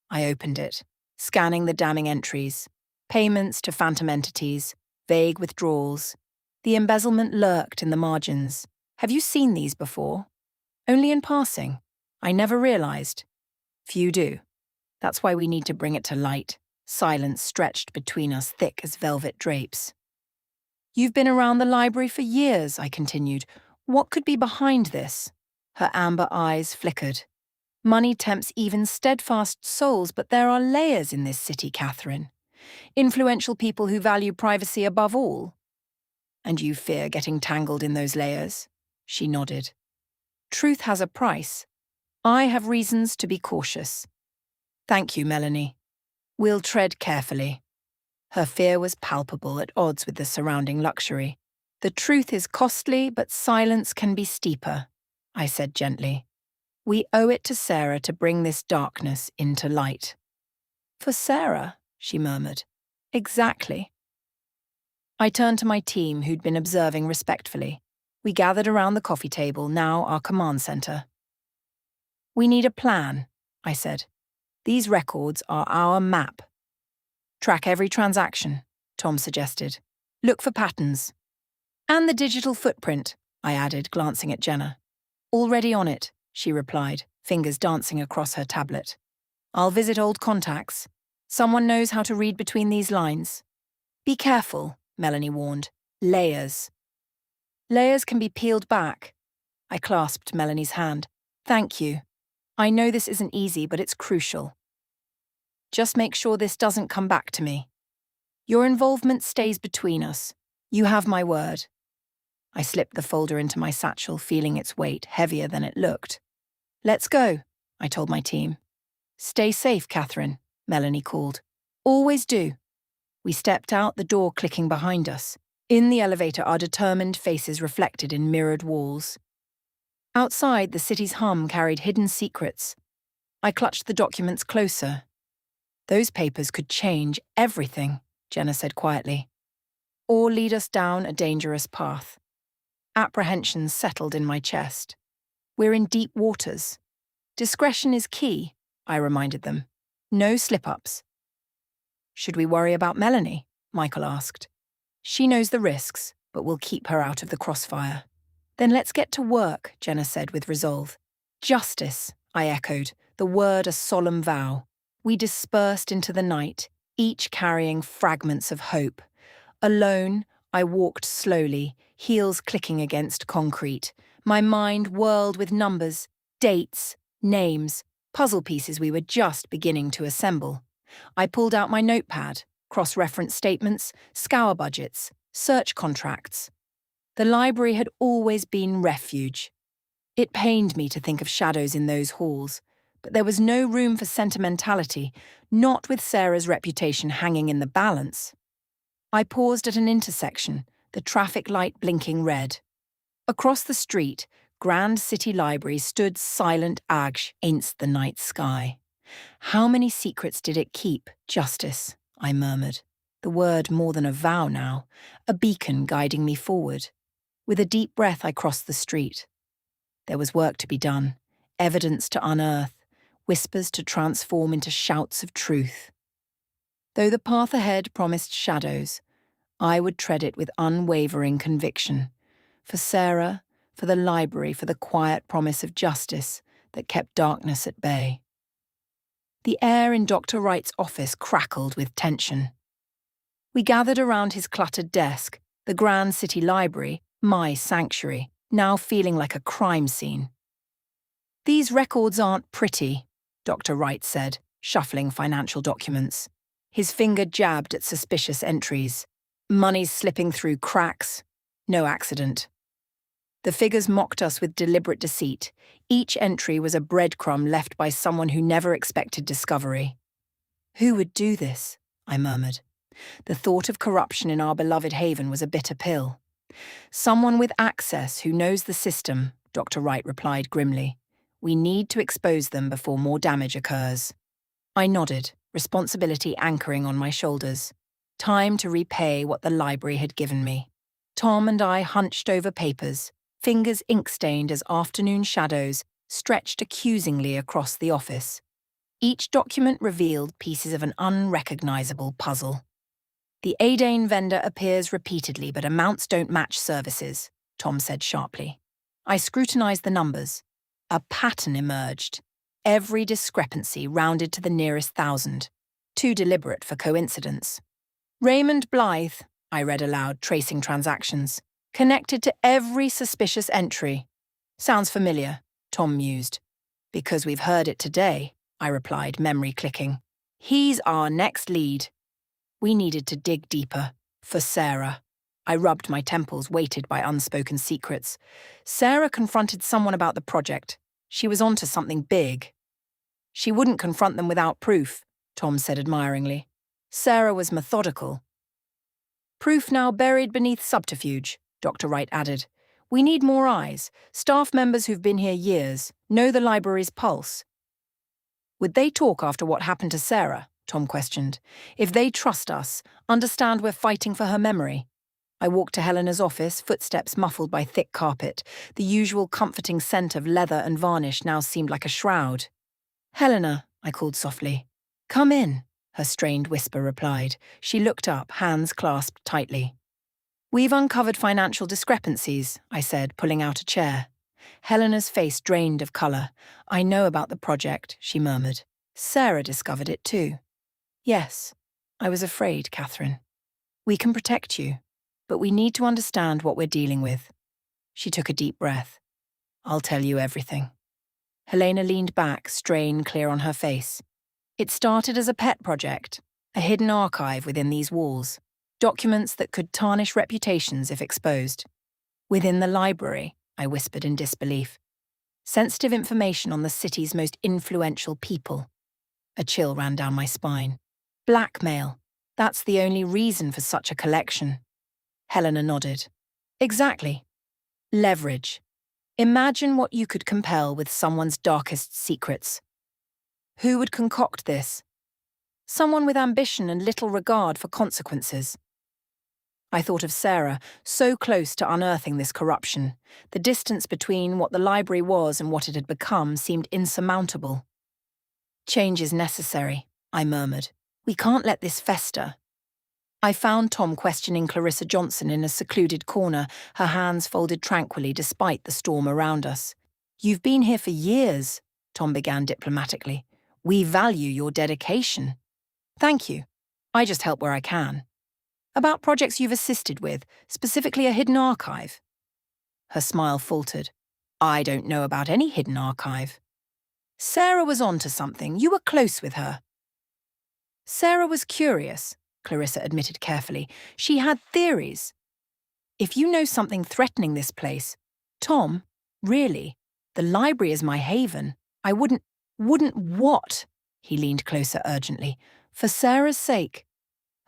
I opened it, scanning the damning entries. Payments to phantom entities, vague withdrawals. The embezzlement lurked in the margins. Have you seen these before? Only in passing. I never realized. Few do. That's why we need to bring it to light. Silence stretched between us thick as velvet drapes. You've been around the library for years, I continued. What could be behind this? Her amber eyes flickered. Money tempts even steadfast souls, but there are layers in this city, Catherine. Influential people who value privacy above all. And you fear getting tangled in those layers? She nodded. Truth has a price. I have reasons to be cautious. Thank you, Melanie. We'll tread carefully. Her fear was palpable, at odds with the surrounding luxury. The truth is costly, but silence can be steeper, I said gently. We owe it to Sarah to bring this darkness into light. For Sarah, she murmured. Exactly. I turned to my team, who'd been observing respectfully. We gathered around the coffee table, now our command center. We need a plan, I said. These records are our map. Track every transaction, Tom suggested. Look for patterns. And the digital footprint, I added, glancing at Jenna. Already on it, she replied, fingers dancing across her tablet. I'll visit old contacts. Someone knows how to read between these lines. Be careful, Melanie warned. Layers. Layers can be peeled back. I clasped Melanie's hand. Thank you. I know this isn't easy, but it's crucial. Just make sure this doesn't come back to me. Your involvement stays between us. You have my word. I slipped the folder into my satchel, feeling its weight heavier than it looked. Let's go, I told my team. Stay safe, Catherine, Melanie called. Always do. We stepped out, the door clicking behind us. In the elevator, our determined faces reflected in mirrored walls. Outside, the city's hum carried hidden secrets. I clutched the documents closer. Those papers could change everything, Jenna said quietly, or lead us down a dangerous path. Apprehension settled in my chest. We're in deep waters. Discretion is key, I reminded them. No slip-ups. Should we worry about Melanie? Michael asked. She knows the risks, but we'll keep her out of the crossfire. Then let's get to work, Jenna said with resolve. Justice, I echoed, the word a solemn vow. We dispersed into the night, each carrying fragments of hope. Alone, I walked slowly, heels clicking against concrete. My mind whirled with numbers, dates, names, puzzle pieces we were just beginning to assemble. I pulled out my notepad, cross-reference statements, scour budgets, search contracts. The library had always been refuge. It pained me to think of shadows in those halls, but there was no room for sentimentality, not with Sarah's reputation hanging in the balance. I paused at an intersection, the traffic light blinking red. Across the street, Grand City Library stood silent against the night sky. How many secrets did it keep, Justice? I murmured, the word more than a vow now, a beacon guiding me forward. With a deep breath, I crossed the street. There was work to be done, evidence to unearth, whispers to transform into shouts of truth. Though the path ahead promised shadows, I would tread it with unwavering conviction. For Sarah, for the library, for the quiet promise of justice that kept darkness at bay. The air in Dr. Wright's office crackled with tension. We gathered around his cluttered desk, the Grand City Library, my sanctuary, now feeling like a crime scene. "These records aren't pretty," Dr. Wright said, shuffling financial documents. His finger jabbed at suspicious entries. Money's slipping through cracks. No accident. The figures mocked us with deliberate deceit. Each entry was a breadcrumb left by someone who never expected discovery. "Who would do this?" I murmured. The thought of corruption in our beloved haven was a bitter pill. "Someone with access who knows the system," Dr. Wright replied grimly. "We need to expose them before more damage occurs." I nodded, responsibility anchoring on my shoulders. Time to repay what the library had given me. Tom and I hunched over papers, fingers ink-stained as afternoon shadows stretched accusingly across the office. Each document revealed pieces of an unrecognizable puzzle. "The Adane vendor appears repeatedly, but amounts don't match services," Tom said sharply. I scrutinized the numbers. A pattern emerged. Every discrepancy rounded to the nearest 1,000. Too deliberate for coincidence. "Raymond Blythe," I read aloud, tracing transactions. "Connected to every suspicious entry." "Sounds familiar," Tom mused. "Because we've heard it today," I replied, memory clicking. "He's our next lead." We needed to dig deeper. For Sarah. I rubbed my temples, weighted by unspoken secrets. Sarah confronted someone about the project. She was onto something big. "She wouldn't confront them without proof," Tom said admiringly. "Sarah was methodical." "Proof now buried beneath subterfuge," Dr. Wright added. "We need more eyes, staff members who've been here years, know the library's pulse." "Would they talk after what happened to Sarah?" Tom questioned. "If they trust us, understand we're fighting for her memory." I walked to Helena's office, footsteps muffled by thick carpet. The usual comforting scent of leather and varnish now seemed like a shroud. "Helena," I called softly. "Come in," her strained whisper replied. She looked up, hands clasped tightly. "We've uncovered financial discrepancies," I said, pulling out a chair. Helena's face drained of colour. "I know about the project," she murmured. "Sarah discovered it too." "Yes, I was afraid, Catherine. We can protect you, but we need to understand what we're dealing with." She took a deep breath. "I'll tell you everything." Helena leaned back, strain clear on her face. "It started as a pet project, a hidden archive within these walls, documents that could tarnish reputations if exposed. Within the library," I whispered in disbelief. "Sensitive information on the city's most influential people." A chill ran down my spine. "Blackmail. That's the only reason for such a collection." Helena nodded. "Exactly. Leverage. Imagine what you could compel with someone's darkest secrets." "Who would concoct this?" "Someone with ambition and little regard for consequences." I thought of Sarah, so close to unearthing this corruption. The distance between what the library was and what it had become seemed insurmountable. "Change is necessary," I murmured. "We can't let this fester." I found Tom questioning Clarissa Johnson in a secluded corner, her hands folded tranquilly despite the storm around us. "You've been here for years," Tom began diplomatically. "We value your dedication." "Thank you. I just help where I can." "About projects you've assisted with, specifically a hidden archive?" Her smile faltered. "I don't know about any hidden archive." "Sarah was onto something. You were close with her." "Sarah was curious," Clarissa admitted carefully. "She had theories." "If you know something threatening this place—" "Tom, really, the library is my haven. I wouldn't—" "Wouldn't what?" He leaned closer urgently. "For Sarah's sake."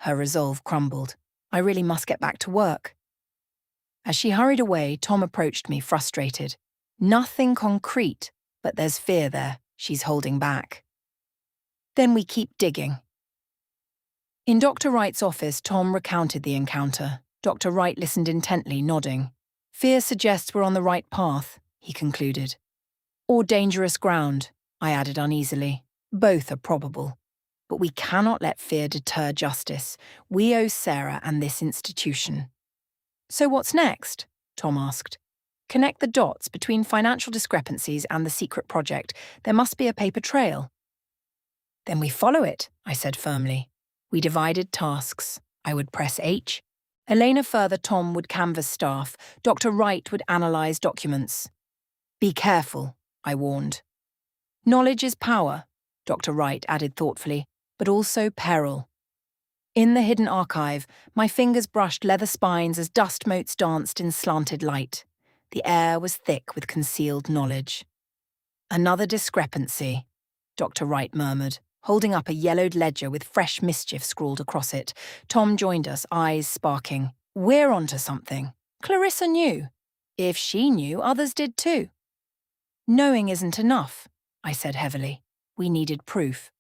Her resolve crumbled. I really must get back to work. As she hurried away, Tom approached me, frustrated. "Nothing concrete, but there's fear there. She's holding back." "Then we keep digging." In Dr. Wright's office, Tom recounted the encounter. Dr. Wright listened intently, nodding. "Fear suggests we're on the right path," he concluded. "Or dangerous ground," I added uneasily. "Both are probable. But we cannot let fear deter justice. We owe Sarah and this institution." "So what's next?" Tom asked. "Connect the dots between financial discrepancies and the secret project. There must be a paper trail." "Then we follow it," I said firmly. We divided tasks. I would press H, Elena further, Tom would canvass staff. Dr. Wright would analyse documents. Be careful, I warned. Knowledge is power, Dr. Wright added thoughtfully, but also peril. In the hidden archive, my fingers brushed leather spines as dust motes danced in slanted light. The air was thick with concealed knowledge. Another discrepancy, Dr. Wright murmured, holding up a yellowed ledger with fresh mischief scrawled across it. Tom joined us, eyes sparking. We're onto something. Clarissa knew. If she knew, others did too. Knowing isn't enough, I said heavily. We needed proof.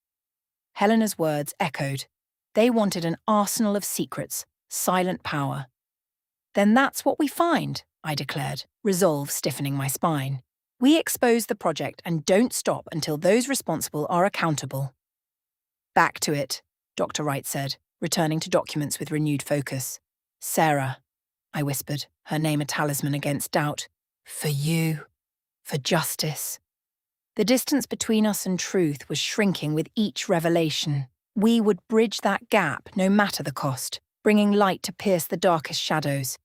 Helena's words echoed. They wanted an arsenal of secrets, silent power. Then that's what we find, I declared, resolve stiffening my spine. We expose the project and don't stop until those responsible are accountable. Back to it, Dr. Wright said, returning to documents with renewed focus. Sarah, I whispered, her name a talisman against doubt. For you. For justice. The distance between us and truth was shrinking with each revelation. We would bridge that gap, no matter the cost, bringing light to pierce the darkest shadows.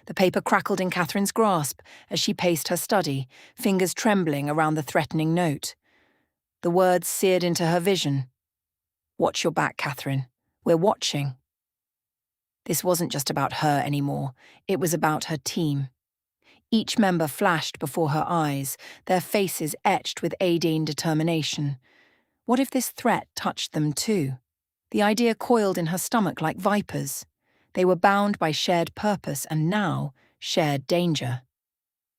The paper crackled in Catherine's grasp as she paced her study, fingers trembling around the threatening note. The words seared into her vision. Watch your back, Catherine. We're watching. This wasn't just about her anymore. It was about her team. Each member flashed before her eyes, their faces etched with Aideen determination. What if this threat touched them too? The idea coiled in her stomach like vipers. They were bound by shared purpose and now shared danger.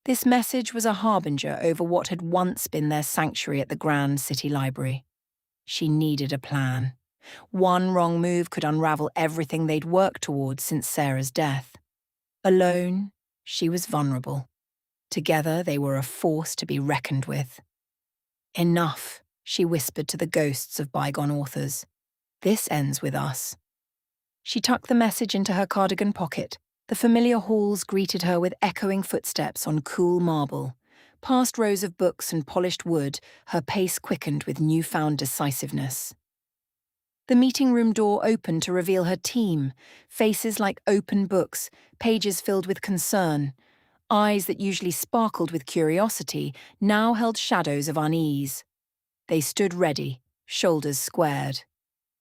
This message was a harbinger over what had once been their sanctuary at the Grand City Library. She needed a plan. One wrong move could unravel everything they'd worked towards since Sarah's death. Alone, she was vulnerable. Together, they were a force to be reckoned with. Enough, she whispered to the ghosts of bygone authors. This ends with us. She tucked the message into her cardigan pocket. The familiar halls greeted her with echoing footsteps on cool marble. Past rows of books and polished wood, her pace quickened with newfound decisiveness. The meeting room door opened to reveal her team, faces like open books, pages filled with concern. Eyes that usually sparkled with curiosity now held shadows of unease. They stood ready, shoulders squared.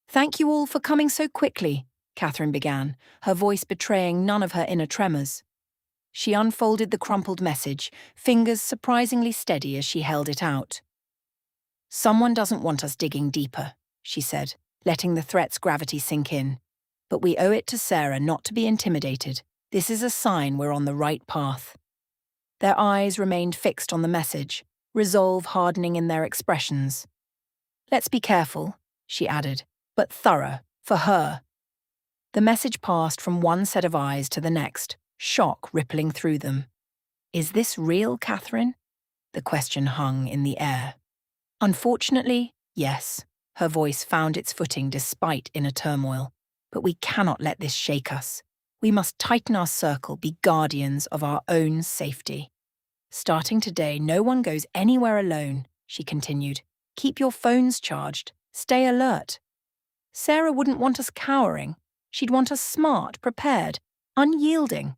Thank you all for coming so quickly, Catherine began, her voice betraying none of her inner tremors. She unfolded the crumpled message, fingers surprisingly steady as she held it out. Someone doesn't want us digging deeper, she said, letting the threat's gravity sink in. But we owe it to Sarah not to be intimidated. This is a sign we're on the right path. Their eyes remained fixed on the message, resolve hardening in their expressions. Let's be careful, she added, but thorough, for her. The message passed from one set of eyes to the next, shock rippling through them. Is this real, Catherine? The question hung in the air. Unfortunately, yes. Her voice found its footing despite inner turmoil. But we cannot let this shake us. We must tighten our circle, be guardians of our own safety. Starting today, no one goes anywhere alone, she continued. Keep your phones charged. Stay alert. Sarah wouldn't want us cowering. She'd want us smart, prepared, unyielding.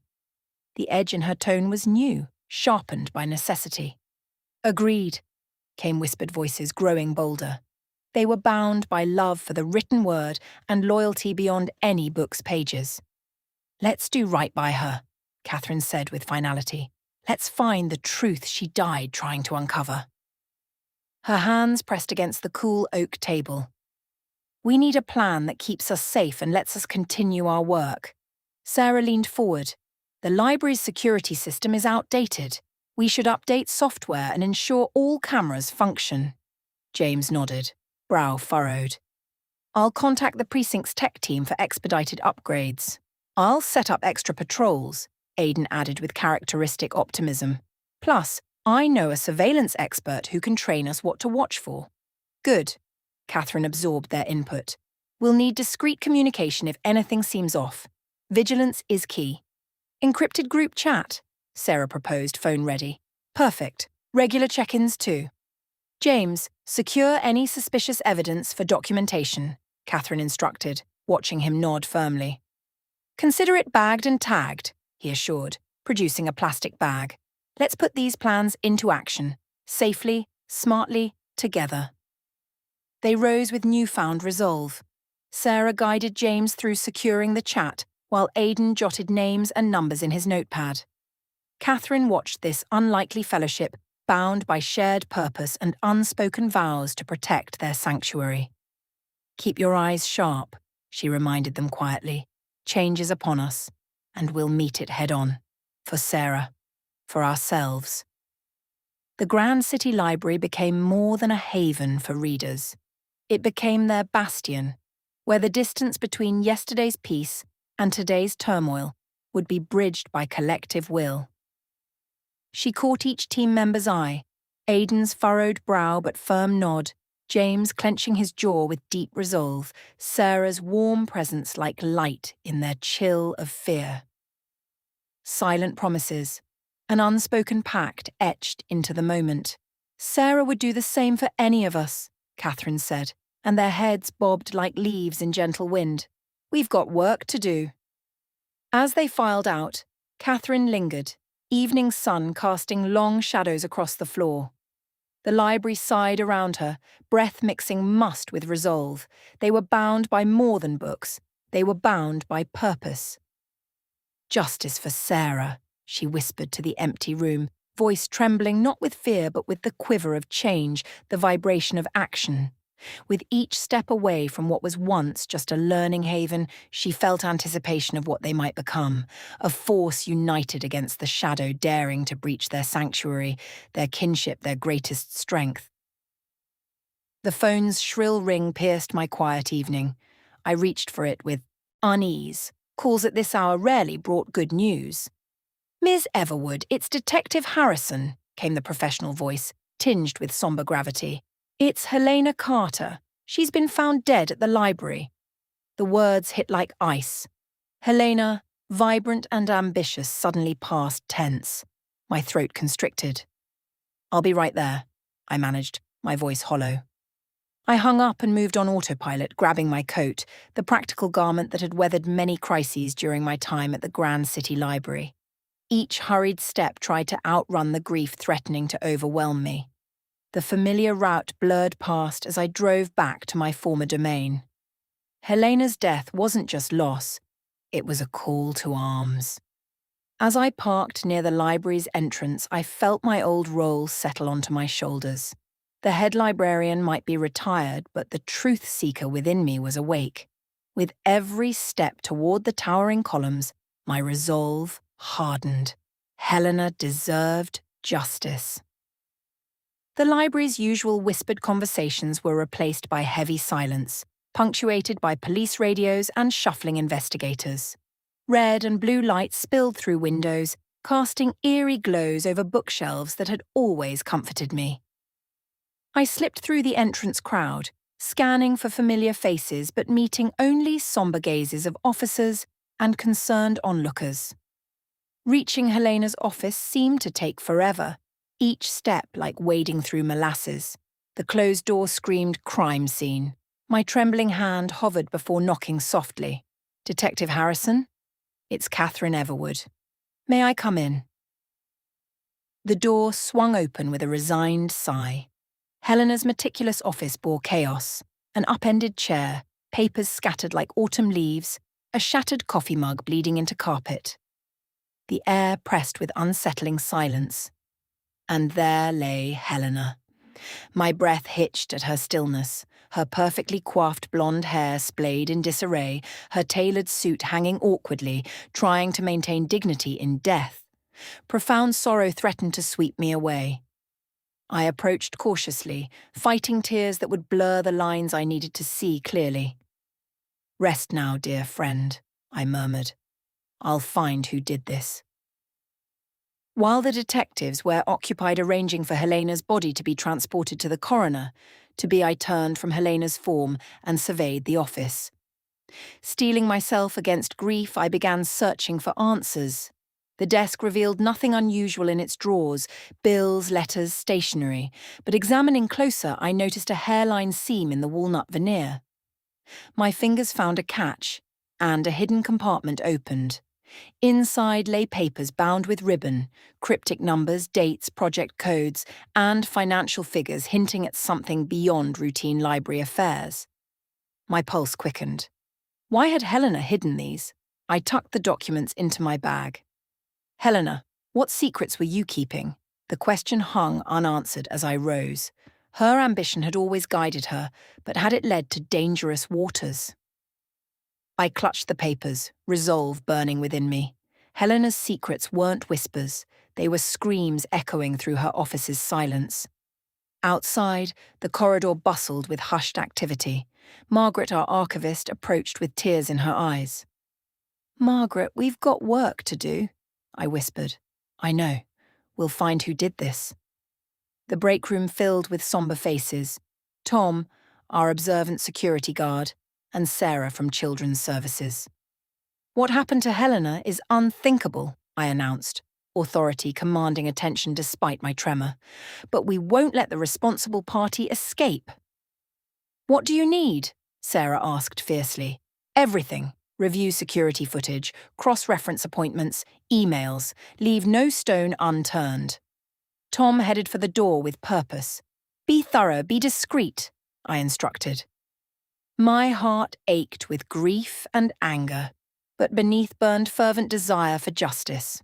The edge in her tone was new, sharpened by necessity. Agreed, came whispered voices growing bolder. They were bound by love for the written word and loyalty beyond any book's pages. Let's do right by her, Catherine said with finality. Let's find the truth she died trying to uncover. Her hands pressed against the cool oak table. We need a plan that keeps us safe and lets us continue our work. Sarah leaned forward. The library's security system is outdated. We should update software and ensure all cameras function. James nodded, brow furrowed. I'll contact the precinct's tech team for expedited upgrades. I'll set up extra patrols, Aiden added with characteristic optimism. Plus, I know a surveillance expert who can train us what to watch for. Good. Catherine absorbed their input. We'll need discreet communication if anything seems off. Vigilance is key. Encrypted group chat, Sarah proposed, phone ready. Perfect. Regular check-ins too. James, secure any suspicious evidence for documentation, Catherine instructed, watching him nod firmly. Consider it bagged and tagged, he assured, producing a plastic bag. Let's put these plans into action, safely, smartly, together. They rose with newfound resolve. Sarah guided James through securing the chat, while Aidan jotted names and numbers in his notepad. Catherine watched this unlikely fellowship, bound by shared purpose and unspoken vows to protect their sanctuary. Keep your eyes sharp, she reminded them quietly. Change is upon us, and we'll meet it head-on. For Sarah, for ourselves. The Grand City Library became more than a haven for readers. It became their bastion, where the distance between yesterday's peace and today's turmoil would be bridged by collective will. She caught each team member's eye, Aidan's furrowed brow but firm nod, James clenching his jaw with deep resolve, Sarah's warm presence like light in their chill of fear. Silent promises, an unspoken pact etched into the moment. Sarah would do the same for any of us, Catherine said, and their heads bobbed like leaves in gentle wind. We've got work to do. As they filed out, Catherine lingered, evening sun casting long shadows across the floor. The library sighed around her, breath mixing must with resolve. They were bound by more than books. They were bound by purpose. Justice for Sarah, she whispered to the empty room, voice trembling not with fear but with the quiver of change, the vibration of action. With each step away from what was once just a learning haven, she felt anticipation of what they might become, a force united against the shadow daring to breach their sanctuary, their kinship, their greatest strength. The phone's shrill ring pierced my quiet evening. I reached for it with unease. Calls at this hour rarely brought good news. "Ms. Everwood, it's Detective Harrison," came the professional voice, tinged with somber gravity. "It's Helena Carter. She's been found dead at the library." The words hit like ice. Helena, vibrant and ambitious, suddenly passed tense. My throat constricted. "I'll be right there," I managed, my voice hollow. I hung up and moved on autopilot, grabbing my coat, the practical garment that had weathered many crises during my time at the Grand City Library. Each hurried step tried to outrun the grief threatening to overwhelm me. The familiar route blurred past as I drove back to my former domain. Helena's death wasn't just loss, it was a call to arms. As I parked near the library's entrance, I felt my old role settle onto my shoulders. The head librarian might be retired, but the truth seeker within me was awake. With every step toward the towering columns, my resolve hardened. Helena deserved justice. The library's usual whispered conversations were replaced by heavy silence, punctuated by police radios and shuffling investigators. Red and blue lights spilled through windows, casting eerie glows over bookshelves that had always comforted me. I slipped through the entrance crowd, scanning for familiar faces but meeting only somber gazes of officers and concerned onlookers. Reaching Helena's office seemed to take forever, each step like wading through molasses. The closed door screamed crime scene. My trembling hand hovered before knocking softly. "Detective Harrison? It's Catherine Everwood. May I come in?" The door swung open with a resigned sigh. Helena's meticulous office bore chaos. An upended chair, papers scattered like autumn leaves, a shattered coffee mug bleeding into carpet. The air pressed with unsettling silence. And there lay Helena. My breath hitched at her stillness, her perfectly coiffed blonde hair splayed in disarray, her tailored suit hanging awkwardly, trying to maintain dignity in death. Profound sorrow threatened to sweep me away. I approached cautiously, fighting tears that would blur the lines I needed to see clearly. "Rest now, dear friend," I murmured. "I'll find who did this." While the detectives were occupied arranging for Helena's body to be transported to the coroner, I turned from Helena's form and surveyed the office. Steeling myself against grief, I began searching for answers. The desk revealed nothing unusual in its drawers, bills, letters, stationery, but examining closer, I noticed a hairline seam in the walnut veneer. My fingers found a catch, and a hidden compartment opened. Inside lay papers bound with ribbon, cryptic numbers, dates, project codes, and financial figures hinting at something beyond routine library affairs. My pulse quickened. Why had Helena hidden these? I tucked the documents into my bag. Helena, what secrets were you keeping? The question hung unanswered as I rose. Her ambition had always guided her, but had it led to dangerous waters? I clutched the papers, resolve burning within me. Helena's secrets weren't whispers. They were screams echoing through her office's silence. Outside, the corridor bustled with hushed activity. Margaret, our archivist, approached with tears in her eyes. "Margaret, we've got work to do," I whispered. "I know. We'll find who did this." The break room filled with somber faces. Tom, our observant security guard, and Sarah from Children's Services. "What happened to Helena is unthinkable," I announced, authority commanding attention despite my tremor. "But we won't let the responsible party escape." "What do you need?" Sarah asked fiercely. "Everything. Review security footage, cross-reference appointments, emails. Leave no stone unturned." Tom headed for the door with purpose. "Be thorough, be discreet," I instructed. My heart ached with grief and anger, but beneath burned fervent desire for justice.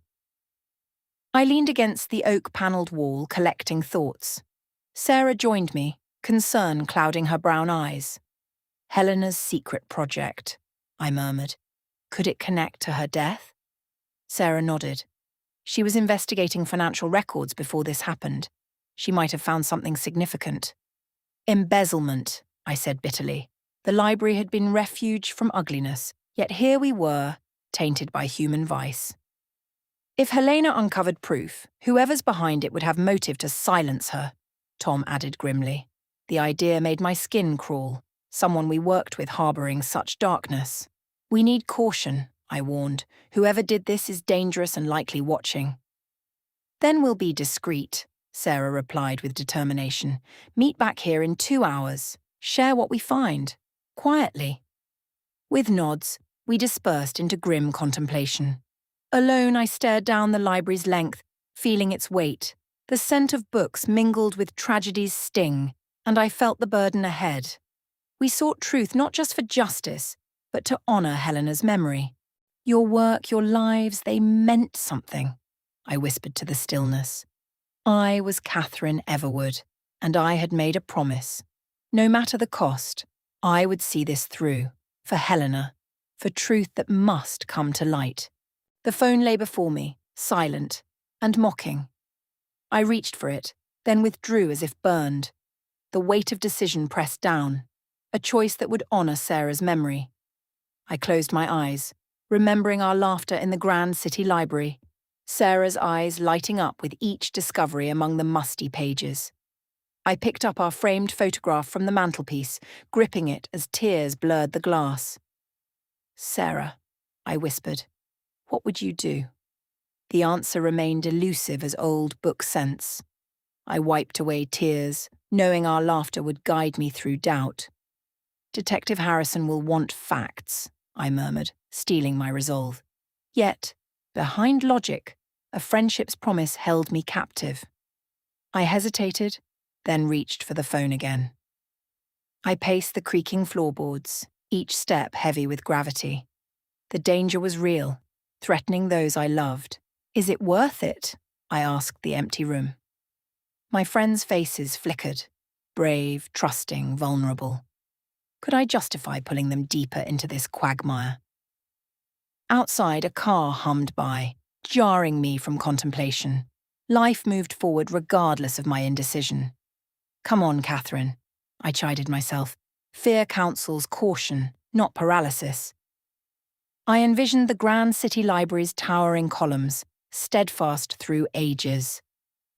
I leaned against the oak-panelled wall, collecting thoughts. Sarah joined me, concern clouding her brown eyes. "Helena's secret project," I murmured. "Could it connect to her death?" Sarah nodded. She was investigating financial records before this happened. She might have found something significant. "Embezzlement," I said bitterly. The library had been refuge from ugliness, yet here we were, tainted by human vice. "If Helena uncovered proof, whoever's behind it would have motive to silence her," Tom added grimly. The idea made my skin crawl, someone we worked with harboring such darkness. "We need caution," I warned. "Whoever did this is dangerous and likely watching." "Then we'll be discreet," Sarah replied with determination. "Meet back here in 2 hours. Share what we find. Quietly." With nods, we dispersed into grim contemplation. Alone, I stared down the library's length, feeling its weight. The scent of books mingled with tragedy's sting, and I felt the burden ahead. We sought truth not just for justice, but to honour Helena's memory. "Your work, your lives, they meant something," I whispered to the stillness. I was Catherine Everwood, and I had made a promise. No matter the cost, I would see this through, for Helena, for truth that must come to light. The phone lay before me, silent and mocking. I reached for it, then withdrew as if burned. The weight of decision pressed down, a choice that would honour Sarah's memory. I closed my eyes, remembering our laughter in the Grand City Library, Sarah's eyes lighting up with each discovery among the musty pages. I picked up our framed photograph from the mantelpiece, gripping it as tears blurred the glass. "Sarah," I whispered, "what would you do?" The answer remained elusive as old book scents. I wiped away tears, knowing our laughter would guide me through doubt. "Detective Harrison will want facts," I murmured, steeling my resolve. Yet, behind logic, a friendship's promise held me captive. I hesitated, then reached for the phone again. I paced the creaking floorboards, each step heavy with gravity. The danger was real, threatening those I loved. "Is it worth it?" I asked the empty room. My friends' faces flickered, brave, trusting, vulnerable. Could I justify pulling them deeper into this quagmire? Outside, a car hummed by, jarring me from contemplation. Life moved forward regardless of my indecision. "Come on, Catherine," I chided myself. "Fear counsels caution, not paralysis." I envisioned the Grand City Library's towering columns, steadfast through ages.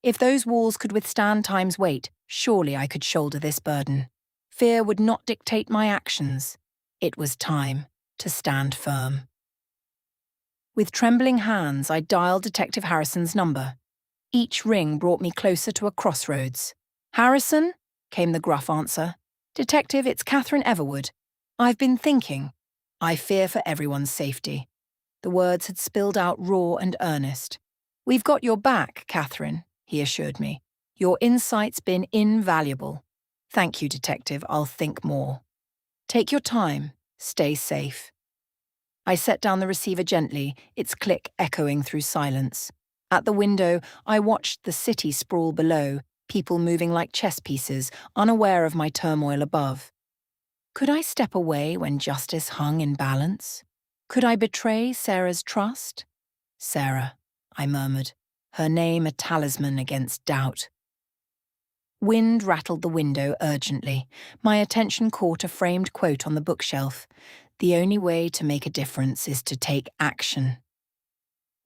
If those walls could withstand time's weight, surely I could shoulder this burden. Fear would not dictate my actions. It was time to stand firm. With trembling hands, I dialed Detective Harrison's number. Each ring brought me closer to a crossroads. "Harrison?" came the gruff answer. "Detective, it's Catherine Everwood. I've been thinking. I fear for everyone's safety. The words had spilled out raw and earnest. We've got your back, Catherine, he assured me. Your insight's been invaluable. Thank you, Detective. I'll think more. Take your time. Stay safe. I set down the receiver gently, its click echoing through silence. At the window, I watched the city sprawl below, people moving like chess pieces, unaware of my turmoil above. Could I step away when justice hung in balance? Could I betray Sarah's trust? Sarah, I murmured, her name a talisman against doubt. Wind rattled the window urgently. My attention caught a framed quote on the bookshelf. The only way to make a difference is to take action.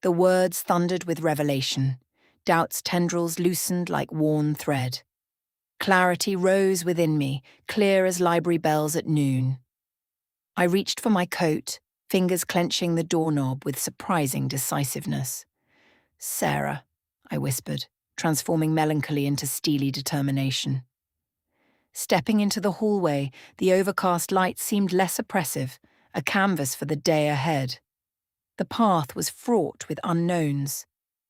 The words thundered with revelation. Doubt's tendrils loosened like worn thread. Clarity rose within me, clear as library bells at noon. I reached for my coat, fingers clenching the doorknob with surprising decisiveness. Sarah, I whispered, transforming melancholy into steely determination. Stepping into the hallway, the overcast light seemed less oppressive, a canvas for the day ahead. The path was fraught with unknowns,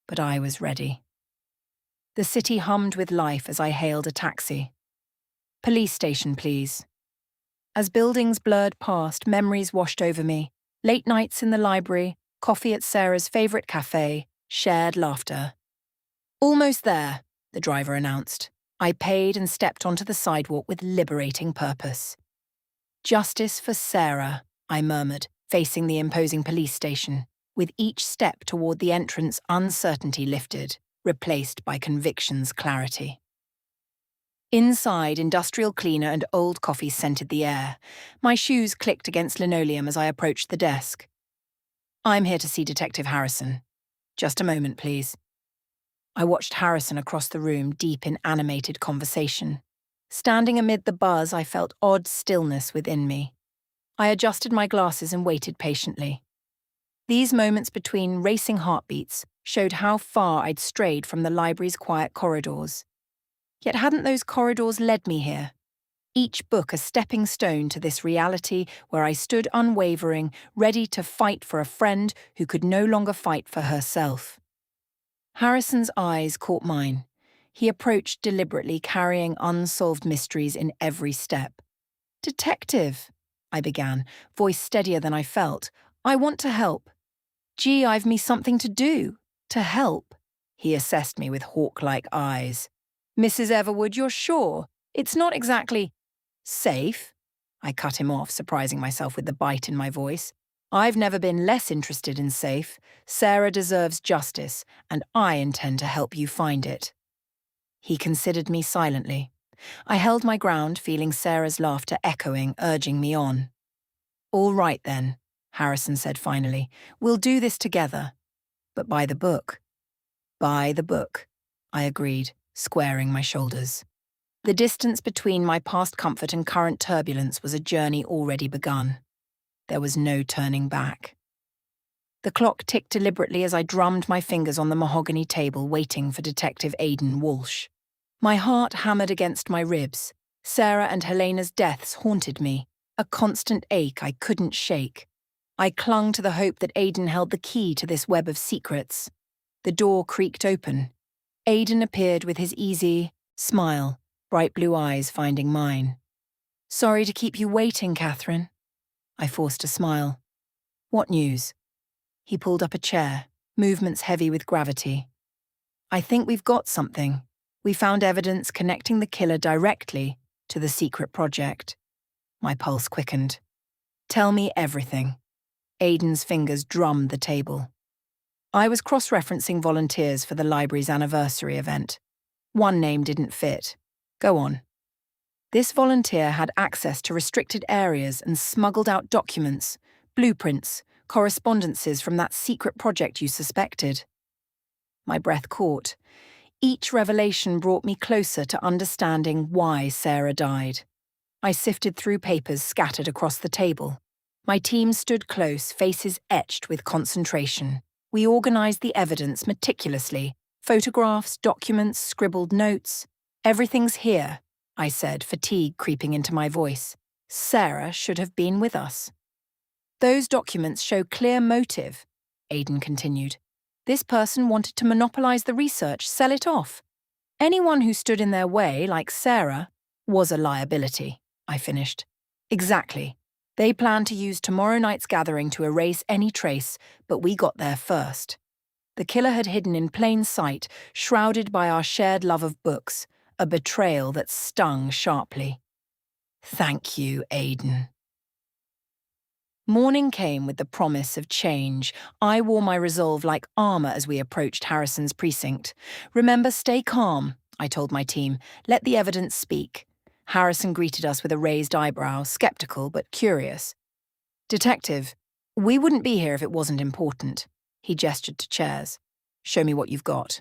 but I was ready. The city hummed with life as I hailed a taxi. Police station, please. As buildings blurred past, memories washed over me. Late nights in the library, coffee at Sarah's favourite cafe, shared laughter. Almost there, the driver announced. I paid and stepped onto the sidewalk with liberating purpose. Justice for Sarah, I murmured, facing the imposing police station. With each step toward the entrance, uncertainty lifted, replaced by conviction's clarity. Inside, industrial cleaner and old coffee scented the air. My shoes clicked against linoleum as I approached the desk. I'm here to see Detective Harrison. Just a moment, please. I watched Harrison across the room, deep in animated conversation. Standing amid the buzz, I felt odd stillness within me. I adjusted my glasses and waited patiently. These moments between racing heartbeats showed how far I'd strayed from the library's quiet corridors. Yet hadn't those corridors led me here? Each book a stepping stone to this reality where I stood unwavering, ready to fight for a friend who could no longer fight for herself. Harrison's eyes caught mine. He approached deliberately, carrying unsolved mysteries in every step. Detective, I began, voice steadier than I felt. I want to help. Gee, I've me something to do. To help. He assessed me with hawk-like eyes. Mrs. Everwood, you're sure? It's not exactly safe. I cut him off, surprising myself with the bite in my voice. I've never been less interested in safe. Sarah deserves justice, and I intend to help you find it. He considered me silently. I held my ground, feeling Sarah's laughter echoing, urging me on. All right then, Harrison said finally. We'll do this together. But by the book. By the book, I agreed, squaring my shoulders. The distance between my past comfort and current turbulence was a journey already begun. There was no turning back. The clock ticked deliberately as I drummed my fingers on the mahogany table, waiting for Detective Aidan Walsh. My heart hammered against my ribs. Sarah and Helena's deaths haunted me, a constant ache I couldn't shake. I clung to the hope that Aidan held the key to this web of secrets. The door creaked open. Aidan appeared with his easy smile, bright blue eyes finding mine. Sorry to keep you waiting, Catherine. I forced a smile. What news? He pulled up a chair, movements heavy with gravity. I think we've got something. We found evidence connecting the killer directly to the secret project. My pulse quickened. Tell me everything. Aidan's fingers drummed the table. I was cross-referencing volunteers for the library's anniversary event. One name didn't fit. Go on. This volunteer had access to restricted areas and smuggled out documents, blueprints, correspondences from that secret project you suspected. My breath caught. Each revelation brought me closer to understanding why Sarah died. I sifted through papers scattered across the table. My team stood close, faces etched with concentration. We organized the evidence meticulously. Photographs, documents, scribbled notes. Everything's here, I said, fatigue creeping into my voice. Sarah should have been with us. Those documents show clear motive, Aidan continued. This person wanted to monopolize the research, sell it off. Anyone who stood in their way, like Sarah, was a liability, I finished. Exactly. They planned to use tomorrow night's gathering to erase any trace, but we got there first. The killer had hidden in plain sight, shrouded by our shared love of books, a betrayal that stung sharply. Thank you, Aidan. Morning came with the promise of change. I wore my resolve like armour as we approached Harrison's precinct. Remember, stay calm, I told my team. Let the evidence speak. Harrison greeted us with a raised eyebrow, sceptical but curious. Detective, we wouldn't be here if it wasn't important. He gestured to chairs. Show me what you've got.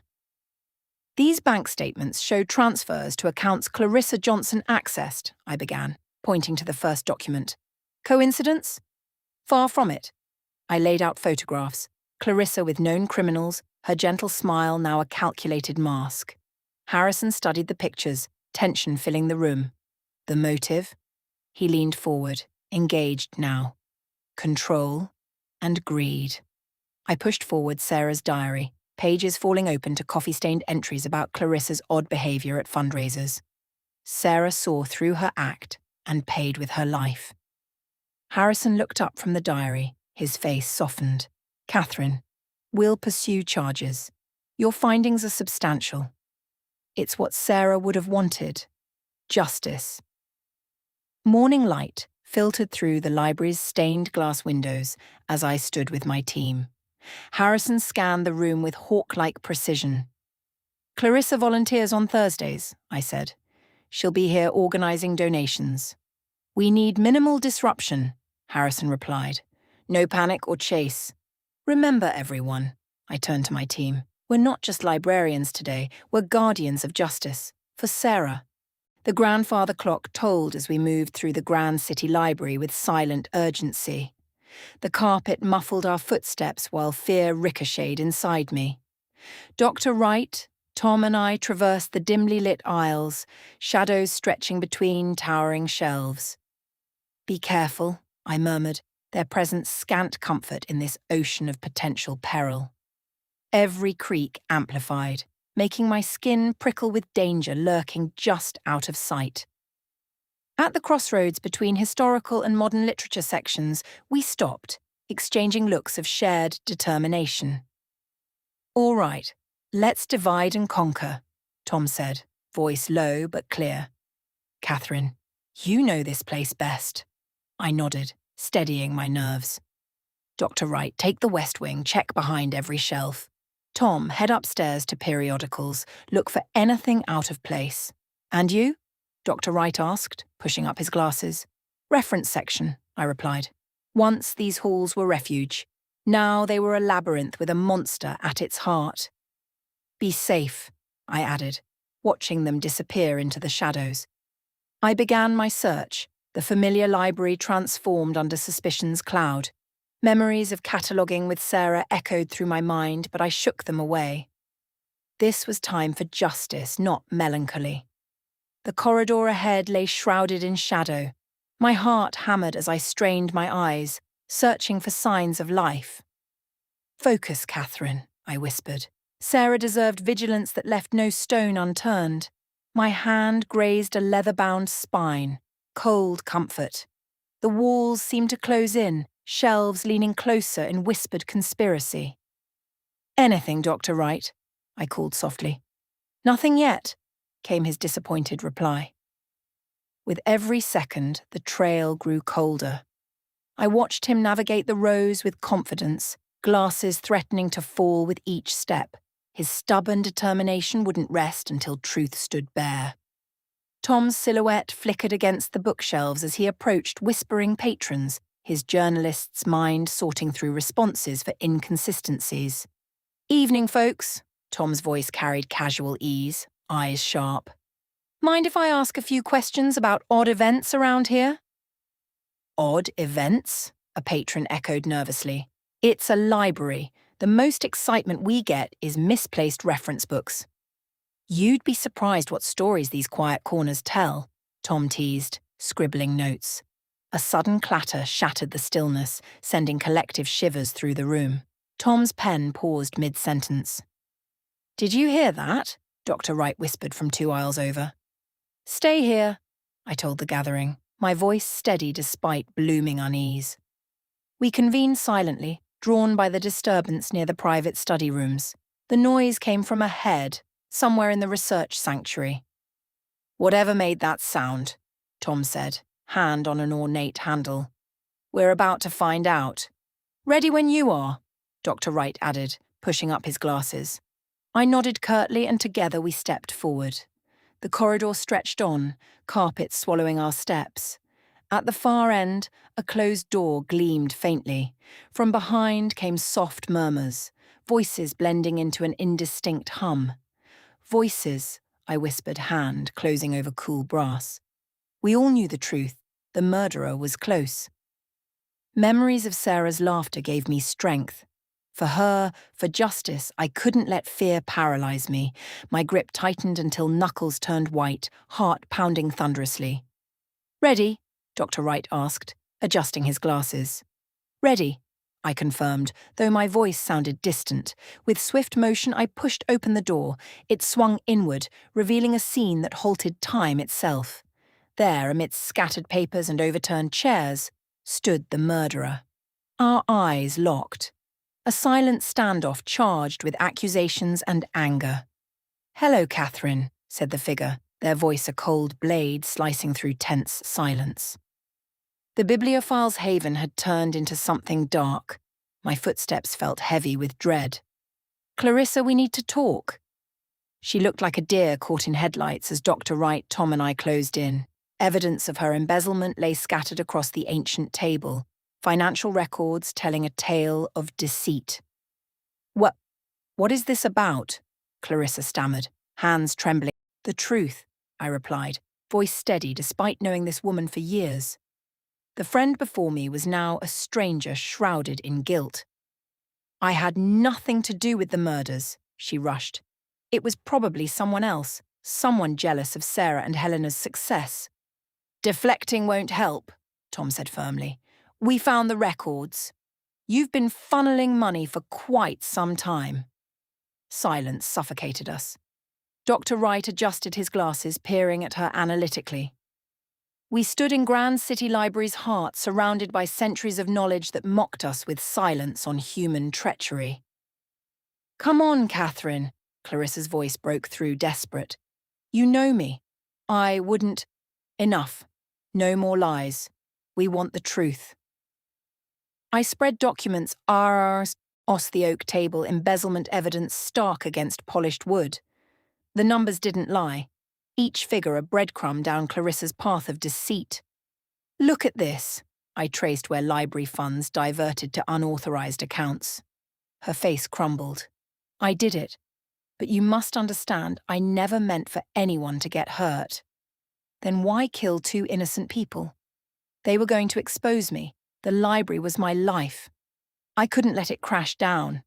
These bank statements show transfers to accounts Clarissa Johnson accessed, I began, pointing to the first document. Coincidence? Far from it. I laid out photographs. Clarissa with known criminals, her gentle smile now a calculated mask. Harrison studied the pictures, tension filling the room. The motive? He leaned forward, engaged now. Control and greed. I pushed forward Sarah's diary, pages falling open to coffee-stained entries about Clarissa's odd behaviour at fundraisers. Sarah saw through her act and paid with her life. Harrison looked up from the diary, his face softened. Catherine, we'll pursue charges. Your findings are substantial. It's what Sarah would have wanted. Justice. Morning light filtered through the library's stained glass windows as I stood with my team. Harrison scanned the room with hawk-like precision. Clarissa volunteers on Thursdays, I said. She'll be here organising donations. We need minimal disruption, Harrison replied. No panic or chase. Remember, everyone, I turned to my team. We're not just librarians today, we're guardians of justice. For Sarah. The grandfather clock tolled as we moved through the Grand City Library with silent urgency. The carpet muffled our footsteps while fear ricocheted inside me. Dr. Wright, Tom and I traversed the dimly lit aisles, shadows stretching between towering shelves. Be careful, I murmured, their presence scant comfort in this ocean of potential peril. Every creak amplified, making my skin prickle with danger lurking just out of sight. At the crossroads between historical and modern literature sections, we stopped, exchanging looks of shared determination. All right, let's divide and conquer, Tom said, voice low but clear. Catherine, you know this place best. I nodded, steadying my nerves. Dr. Wright, take the West Wing, check behind every shelf. Tom, head upstairs to periodicals, look for anything out of place. And you? Dr. Wright asked, pushing up his glasses. Reference section, I replied. Once these halls were refuge. Now they were a labyrinth with a monster at its heart. Be safe, I added, watching them disappear into the shadows. I began my search, the familiar library transformed under suspicion's cloud. Memories of cataloguing with Sarah echoed through my mind, but I shook them away. This was time for justice, not melancholy. The corridor ahead lay shrouded in shadow. My heart hammered as I strained my eyes, searching for signs of life. Focus, Catherine, I whispered. Sarah deserved vigilance that left no stone unturned. My hand grazed a leather-bound spine, cold comfort. The walls seemed to close in, shelves leaning closer in whispered conspiracy. Anything, Dr. Wright, I called softly. Nothing yet, came his disappointed reply. With every second, the trail grew colder. I watched him navigate the rows with confidence, glasses threatening to fall with each step. His stubborn determination wouldn't rest until truth stood bare. Tom's silhouette flickered against the bookshelves as he approached whispering patrons, his journalist's mind sorting through responses for inconsistencies. Evening, folks, Tom's voice carried casual ease, eyes sharp. Mind if I ask a few questions about odd events around here? Odd events? A patron echoed nervously. It's a library. The most excitement we get is misplaced reference books. You'd be surprised what stories these quiet corners tell, Tom teased, scribbling notes. A sudden clatter shattered the stillness, sending collective shivers through the room. Tom's pen paused mid-sentence. "Did you hear that?" Dr. Wright whispered from 2 aisles over. "Stay here," I told the gathering, my voice steady despite blooming unease. We convened silently, drawn by the disturbance near the private study rooms. The noise came from ahead, somewhere in the research sanctuary. "Whatever made that sound," Tom said, hand on an ornate handle. "We're about to find out." "Ready when you are," Dr. Wright added, pushing up his glasses. I nodded curtly and together we stepped forward. The corridor stretched on, carpet swallowing our steps. At the far end, a closed door gleamed faintly. From behind came soft murmurs, voices blending into an indistinct hum. "Voices," I whispered, hand closing over cool brass. We all knew the truth. The murderer was close. Memories of Sarah's laughter gave me strength. For her, for justice, I couldn't let fear paralyze me. My grip tightened until knuckles turned white, heart pounding thunderously. "Ready?" Dr. Wright asked, adjusting his glasses. "Ready," I confirmed, though my voice sounded distant. With swift motion, I pushed open the door. It swung inward, revealing a scene that halted time itself. There, amidst scattered papers and overturned chairs, stood the murderer. Our eyes locked. A silent standoff charged with accusations and anger. "Hello, Catherine," said the figure, their voice a cold blade slicing through tense silence. The bibliophile's haven had turned into something dark. My footsteps felt heavy with dread. "Clarissa, we need to talk." She looked like a deer caught in headlights as Dr. Wright, Tom and I closed in. Evidence of her embezzlement lay scattered across the ancient table, financial records telling a tale of deceit. What is this about?" Clarissa stammered, hands trembling. "The truth," I replied, voice steady despite knowing this woman for years. The friend before me was now a stranger shrouded in guilt. "I had nothing to do with the murders," she rushed. "It was probably someone else, someone jealous of Sarah and Helena's success." "Deflecting won't help," Tom said firmly. "We found the records. You've been funneling money for quite some time." Silence suffocated us. Dr. Wright adjusted his glasses, peering at her analytically. We stood in Grand City Library's heart, surrounded by centuries of knowledge that mocked us with silence on human treachery. "Come on, Catherine," Clarissa's voice broke through, desperate. "You know me. I wouldn't—" "Enough. No more lies. We want the truth." I spread documents off the oak table, embezzlement evidence stark against polished wood. The numbers didn't lie, each figure a breadcrumb down Clarissa's path of deceit. "Look at this," I traced where library funds diverted to unauthorized accounts. Her face crumbled. "I did it, but you must understand I never meant for anyone to get hurt." "Then why kill 2 innocent people?" "They were going to expose me. The library was my life. I couldn't let it crash down."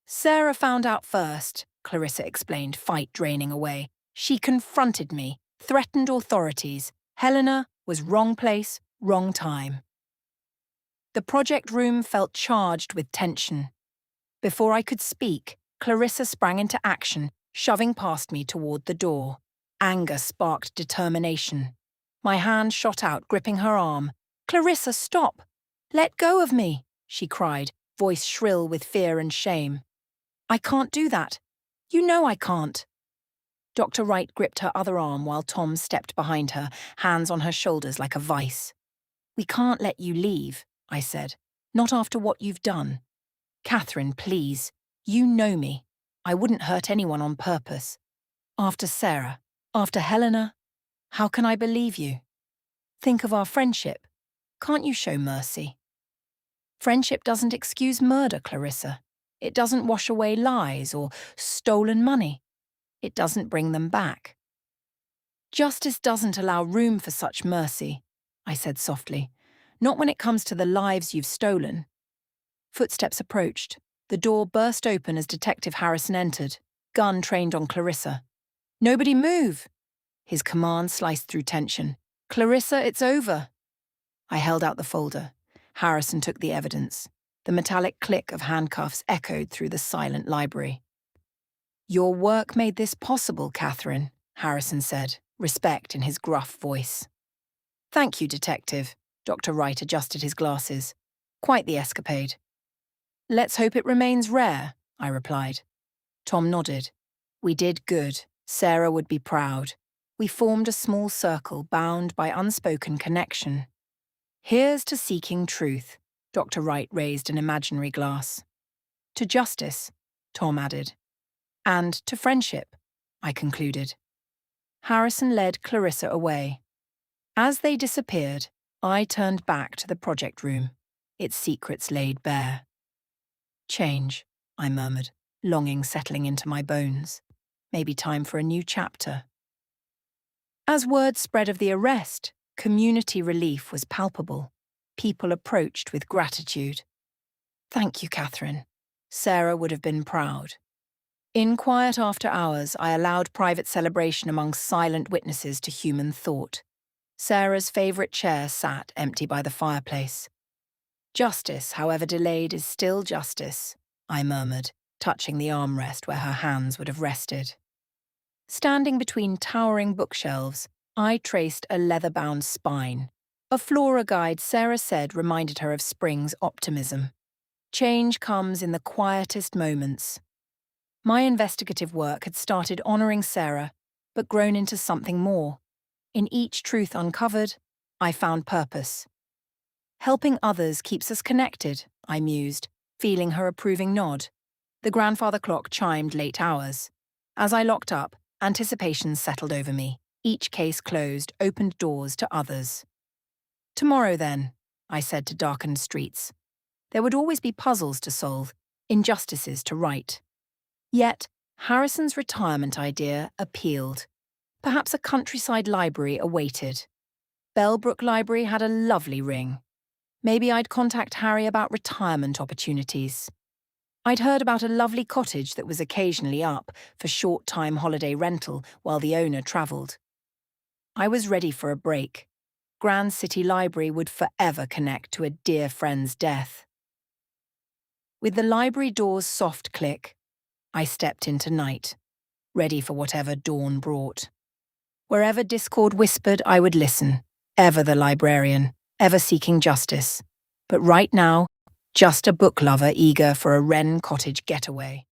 "Sarah found out first," Clarissa explained, fight draining away. "She confronted me, threatened authorities. Helena was wrong place, wrong time." The project room felt charged with tension. Before I could speak, Clarissa sprang into action, shoving past me toward the door. Anger sparked determination. My hand shot out, gripping her arm. "Clarissa, stop! Let go of me!" she cried, voice shrill with fear and shame. "I can't do that. You know I can't." Dr. Wright gripped her other arm while Tom stepped behind her, hands on her shoulders like a vice. "We can't let you leave," I said. "Not after what you've done. Catherine, please. You know me. I wouldn't hurt anyone on purpose. After Sarah, after Helena, how can I believe you? Think of our friendship. Can't you show mercy?" "Friendship doesn't excuse murder, Clarissa. It doesn't wash away lies or stolen money. It doesn't bring them back. Justice doesn't allow room for such mercy," I said softly. "Not when it comes to the lives you've stolen." Footsteps approached. The door burst open as Detective Harrison entered, gun trained on Clarissa. "Nobody move!" His command sliced through tension. "Clarissa, it's over." I held out the folder. Harrison took the evidence. The metallic click of handcuffs echoed through the silent library. "Your work made this possible, Catherine," Harrison said, respect in his gruff voice. "Thank you, Detective." Dr. Wright adjusted his glasses. "Quite the escapade." "Let's hope it remains rare," I replied. Tom nodded. "We did good. Sarah would be proud." We formed a small circle bound by unspoken connection. "Here's to seeking truth," Dr. Wright raised an imaginary glass. "To justice," Tom added. "And to friendship," I concluded. Harrison led Clarissa away. As they disappeared, I turned back to the project room, its secrets laid bare. "Change," I murmured, longing settling into my bones. Maybe time for a new chapter. As word spread of the arrest, community relief was palpable. People approached with gratitude. "Thank you, Catherine." Sarah would have been proud. In quiet after hours, I allowed private celebration among silent witnesses to human thought. Sarah's favourite chair sat empty by the fireplace. "Justice, however delayed, is still justice," I murmured, touching the armrest where her hands would have rested. Standing between towering bookshelves, I traced a leather-bound spine. A flora guide Sarah said reminded her of spring's optimism. Change comes in the quietest moments. My investigative work had started honouring Sarah, but grown into something more. In each truth uncovered, I found purpose. "Helping others keeps us connected," I mused, feeling her approving nod. The grandfather clock chimed late hours. As I locked up, anticipation settled over me. Each case closed opened doors to others. "Tomorrow, then," I said to darkened streets. There would always be puzzles to solve, injustices to right. Yet, Harrison's retirement idea appealed. Perhaps a countryside library awaited. Bellbrook Library had a lovely ring. Maybe I'd contact Harry about retirement opportunities. I'd heard about a lovely cottage that was occasionally up for short-time holiday rental while the owner travelled. I was ready for a break. Grand City Library would forever connect to a dear friend's death. With the library door's soft click, I stepped into night, ready for whatever dawn brought. Wherever discord whispered, I would listen, ever the librarian, ever seeking justice. But right now, just a book lover eager for a Wren Cottage getaway.